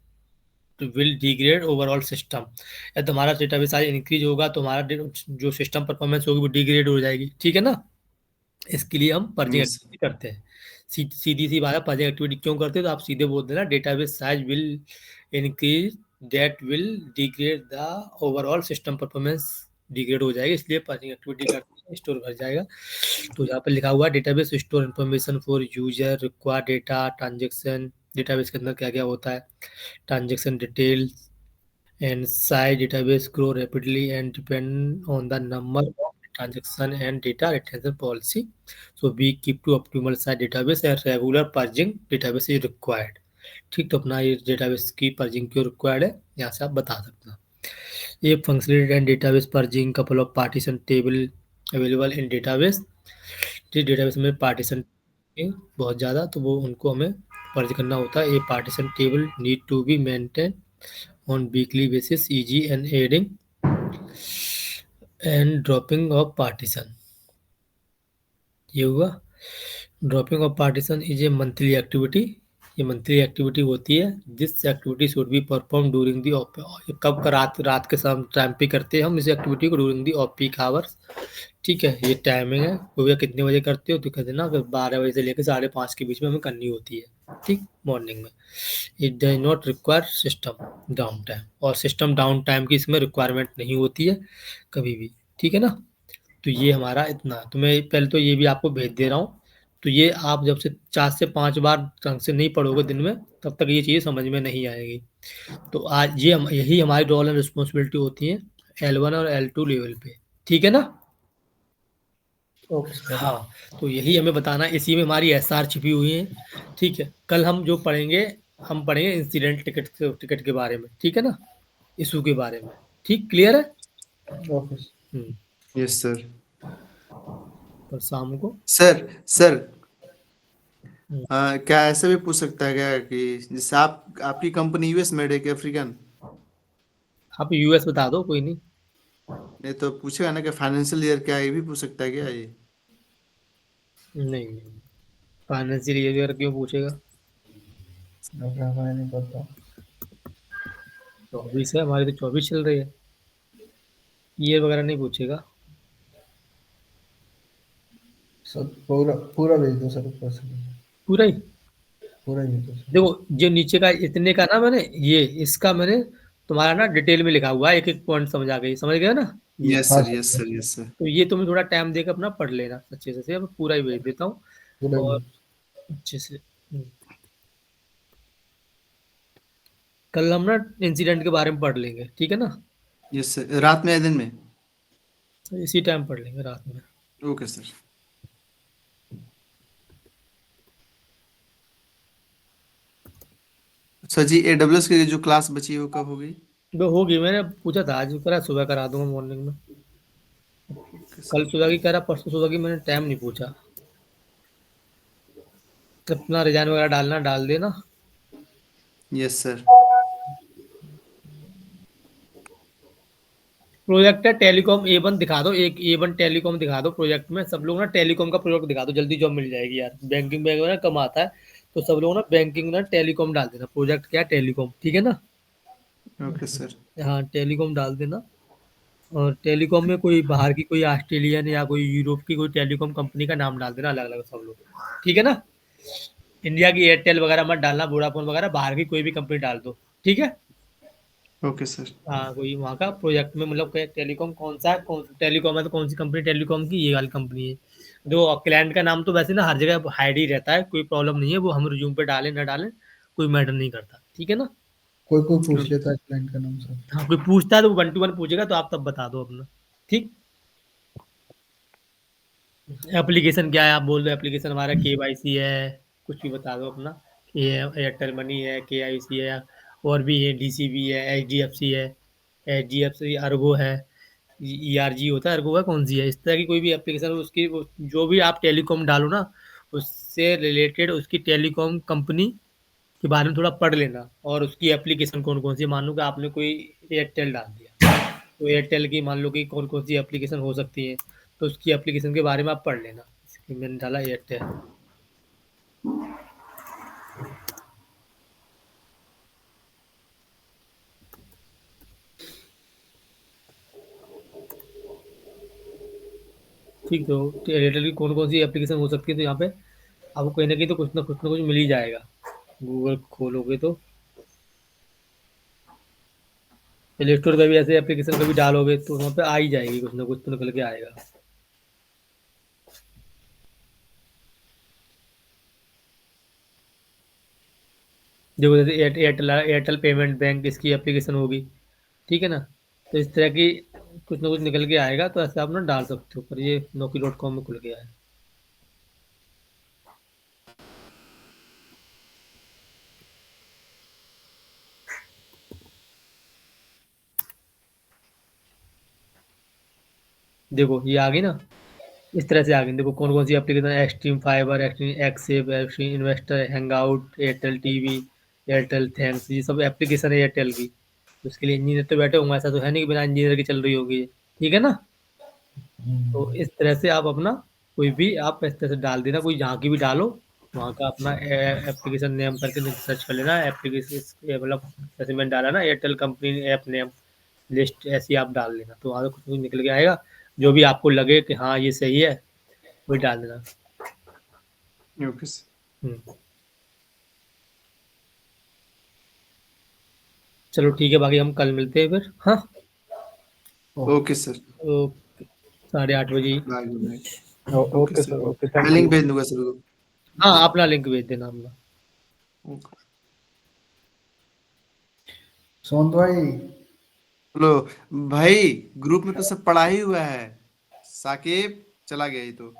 will degrade overall system. या तुम्हारा डेटाबेस साइज इंक्रीज होगा तो हमारा जो सिस्टम परफॉर्मेंस होगी वो डिग्रेड हो जाएगी, ठीक है ना। इसके लिए हम पर्जिंग यस एक्टिविटी करते हैं। सीधी सी बात है, पर्जिंग एक्टिविटी क्यों करते हैं, तो आप सीधे बोल देना database size will increase that will degrade the overall system performance, degrade हो जाएगा, इसलिए पर्जिंग एक्टिविटी करते हैं, स्टोर भर जाएगा। तो यहाँ पर लिखा हुआ है database store information for user require data transaction, database के अंदर क्या क्या होता है, transaction details and size database grow rapidly and depend on the number of transaction and data retention policy. So we keep to optimal size database and regular purging database is required. ठीक, तो अपना ये database की purging क्यों required है यहाँ से आप बता सकते हैं। ये functionality and database purging couple of partition table available in database, जिस डेटाबेस में पार्टीशन बहुत ज़्यादा तो वो उनको हमें पर्ज करना होता है। ये partition table need to be maintain on weekly basis, e.g. and adding and dropping of partition। ये हुआ dropping of partition is a monthly activity, ये मंथली एक्टिविटी होती है, this activity should be perform during the कब का रात के time पे करते हैं हम इस एक्टिविटी को, during the off peak hours, ठीक है। ये टाइमिंग है, भैया कितने बजे करते हो तो कहते ना कि 12 बजे से लेकर 5:30 के बीच में हमें करनी होती है, ठीक, मॉर्निंग में। It does not require system down time, और सिस्टम डाउन टाइम की इसमें रिक्वायरमेंट नहीं होती है कभी भी, ठीक है ना। तो ये हमारा इतना, तो मैं पहले तो ये भी आपको भेज दे रहा हूँ। तो ये आप जब से 4 से 5 बार ढंग से नहीं पढ़ोगे दिन में तब तक ये चीज़ समझ में नहीं आएगी। तो आज ये यही हमारी रोल एंड रिस्पॉन्सिबिलिटी होती है L1 और L2 लेवल पे, ठीक है ना। ओके। हाँ, तो यही हमें बताना, इसी में हमारी SR छिपी हुई है, ठीक है। कल हम जो पढ़ेंगे, हम पढ़ेंगे इंसिडेंट टिकट के बारे में, ठीक है ना, इशू के बारे में, ठीक, क्लियर है। ओके। Yes sir. तो शाम को सर सर क्या ऐसा भी पूछ सकता है क्या कि जैसे आपकी कंपनी यूएस मेड है कि अफ्रीकन? आप US बता दो, कोई नहीं। नहीं तो पूछेगा ना कि फाइनेंशियल ईयर क्या है, ये भी पूछ सकता है क्या ये? नहीं, फाइनेंशियल ईयर क्यों पूछेगा, हमें नहीं पता। 24 है हमारी, तो 24 चल रही है, ईयर वगैरह नहीं पूछेगा। सर पूरा पूरा भेज दो सर, ऊपर से पूरा ही पूरा ही भेज दो सर। देखो, जो नीचे का इतने का ना मैंने ये इसका मैंने तुम्हारा ना डिटेल में लिखा हुआ है, एक एक पॉइंट समझ आ गई, समझ गए ना ये। यस हाँ sir, sir, yes sir, yes sir. तो ये तुम्हें थोड़ा टाइम देकर अपना पढ़ लेना अच्छे से अब पूरा ही भेज देता हूँ पूरा ही और भेज। अच्छे से। कल हम ना इंसिडेंट के बारे में पढ़ लेंगे, ठीक है ना? यस सर, रात में या दिन में? इसी टाइम पढ़ लेंगे रात में। Okay sir. सर जी, AWS की जो क्लास बची है वो कब होगी? वो होगी, मैंने पूछा था आज करा, सुबह करा दूंगा मॉर्निंग में। ओके कल सर। सुबह की करा, परसों सुबह की मैंने टाइम नहीं पूछा। अपना रिजाइन वगैरह डालना डाल देना। Yes sir. प्रोजेक्ट है टेलीकॉम A1 दिखा दो, एक A1 टेलीकॉम दिखा दो प्रोजेक्ट में। सब लोग ना टेलीकॉम का प्रोजेक्ट दिखा दो, जल्दी जॉब मिल जाएगी यार। बैंकिंग में ना कम आता है, तो सब लोग ना बैंकिंग ना टेलीकॉम डाल देना। प्रोजेक्ट क्या है? टेलीकॉम, ठीक है ना? Okay sir. हाँ, टेलीकॉम डाल देना। और टेलीकॉम में कोई बाहर की, कोई ऑस्ट्रेलियन या कोई यूरोप की कोई टेलीकॉम कंपनी का नाम डाल देना, अलग अलग सब लोग, ठीक है ना? इंडिया की एयरटेल वगैरह मत डालना, वोडाफोन वगैरह, बाहर की कोई भी कंपनी डाल दो, ठीक है? Okay sir. हाँ, कोई वहाँ का प्रोजेक्ट में मतलब टेलीकॉम कौन सा है, कौन टेलीकॉम है तो कौन सी कंपनी टेलीकॉम की, ये वाली कंपनी है। जो क्लाइंट का नाम तो वैसे ना हर जगह हाइड ही रहता है, कोई प्रॉब्लम नहीं है, वो हम रिज्यूम पे डालें ना डालें कोई मैटर नहीं करता, ठीक है ना? कोई कोई पूछ लेता है क्लाइंट का नाम सर। हाँ, कोई पूछता है तो वो 1 to 1 पूछेगा, तो आप तब बता दो अपना, ठीक? एप्लीकेशन क्या है, आप बोल दो एप्लीकेशन हमारा KYC है, कुछ भी बता दो अपना। ये एयरटेल मनी है, KIC है, और भी है, DCB है, HDFC है, HDFC अर्गो है, ERG होता है, अर्गो है, कौन सी है, इस तरह की कोई भी एप्लीकेशन उसकी जो भी आप टेलीकॉम डालो ना, उससे रिलेटेड उसकी टेलीकॉम कंपनी के बारे में थोड़ा पढ़ लेना, और उसकी एप्लीकेशन कौन कौन सी है। मान लो कि आपने कोई एयरटेल डाल दिया, तो एयरटेल की मान लो कि कौन कौन सी एप्लीकेशन हो सकती है, तो उसकी एप्लीकेशन के बारे में आप पढ़ लेना। इसकी मैंने डाला एयरटेल। ठीक, तो एयरटेल की कौन कौन सी एप्लीकेशन हो सकती है, तो यहाँ पे आपको कहीं ना कहीं तो कुछ ना कुछ मिल ही जाएगा। गूगल खोलोगे तो प्ले स्टोर पे भी ऐसे एप्लीकेशन कभी डालोगे तो वहाँ पे आ ही जाएगी, कुछ ना कुछ तो निकल के आएगा। देखो जैसे एयरटेल एयरटेल पेमेंट बैंक, इसकी एप्लीकेशन होगी, ठीक है ना? तो इस तरह की कुछ ना कुछ निकल के आएगा, तो ऐसे आप ना डाल सकते हो। पर ये Naukri.com में खुल गया है। देखो ये आ गई ना, इस तरह से आ गई। देखो कौन कौन सी एप्लीकेशन, एक्सट्रीम फाइबर, एक्सट्रीम एक्सेप, Xstream investor, hangout, Airtel TV, Airtel thanks, ये सब एप्लीकेशन है एयरटेल की। तो उसके लिए इंजीनियर तो बैठे होंगे, ऐसा तो है नहीं कि बिना इंजीनियर के चल रही होगी ये, ठीक है ना? तो इस तरह से आप अपना कोई भी आप इस तरह से डाल देना, कोई जहाँ की भी डालो, वहाँ का अपना एप्लीकेशन नेम करके सर्च कर लेना। एप्लीकेशन मतलब जैसे मैंने डाला ना Airtel company app name list, ऐसी आप डाल लेना, तो वहाँ से कुछ कुछ निकल के आएगा। जो भी आपको लगे कि हाँ ये सही है, वही डाल देना। Okay sir. हम्म। चलो ठीक है, बाकी हम कल मिलते हैं फिर। हाँ, ओके सर। ओके, 8:30 बजे। Bye, good night. Okay okay sir. Sir, okay, मैं थैंक लिंक यू। भेज दूंगा सर को। हाँ, अपना लिंक भेज देना अपना। ओके। सोन भाई, हेलो भाई, ग्रुप में तो सब पढ़ा ही हुआ है। साकिब चला गया ये तो।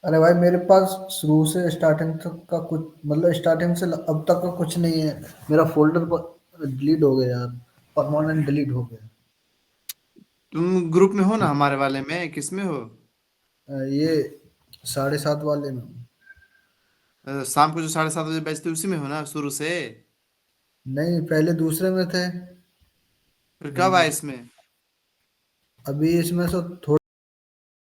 अरे भाई मेरे पास शुरू से स्टार्टिंग तक का कुछ, मतलब स्टार्टिंग से अब तक का कुछ नहीं है। मेरा फोल्डर डिलीट हो गया यार, परमानेंट डिलीट हो गया। तुम ग्रुप में हो ना, हमारे वाले में किस में हो? ये 7:30 वाले में। शाम को जो 7:30 बजे बजते उसी में हो ना शुरू से? नहीं, पहले दूसरे में थे। फिर कब आए इसमें? अभी इसमें से थोड़ा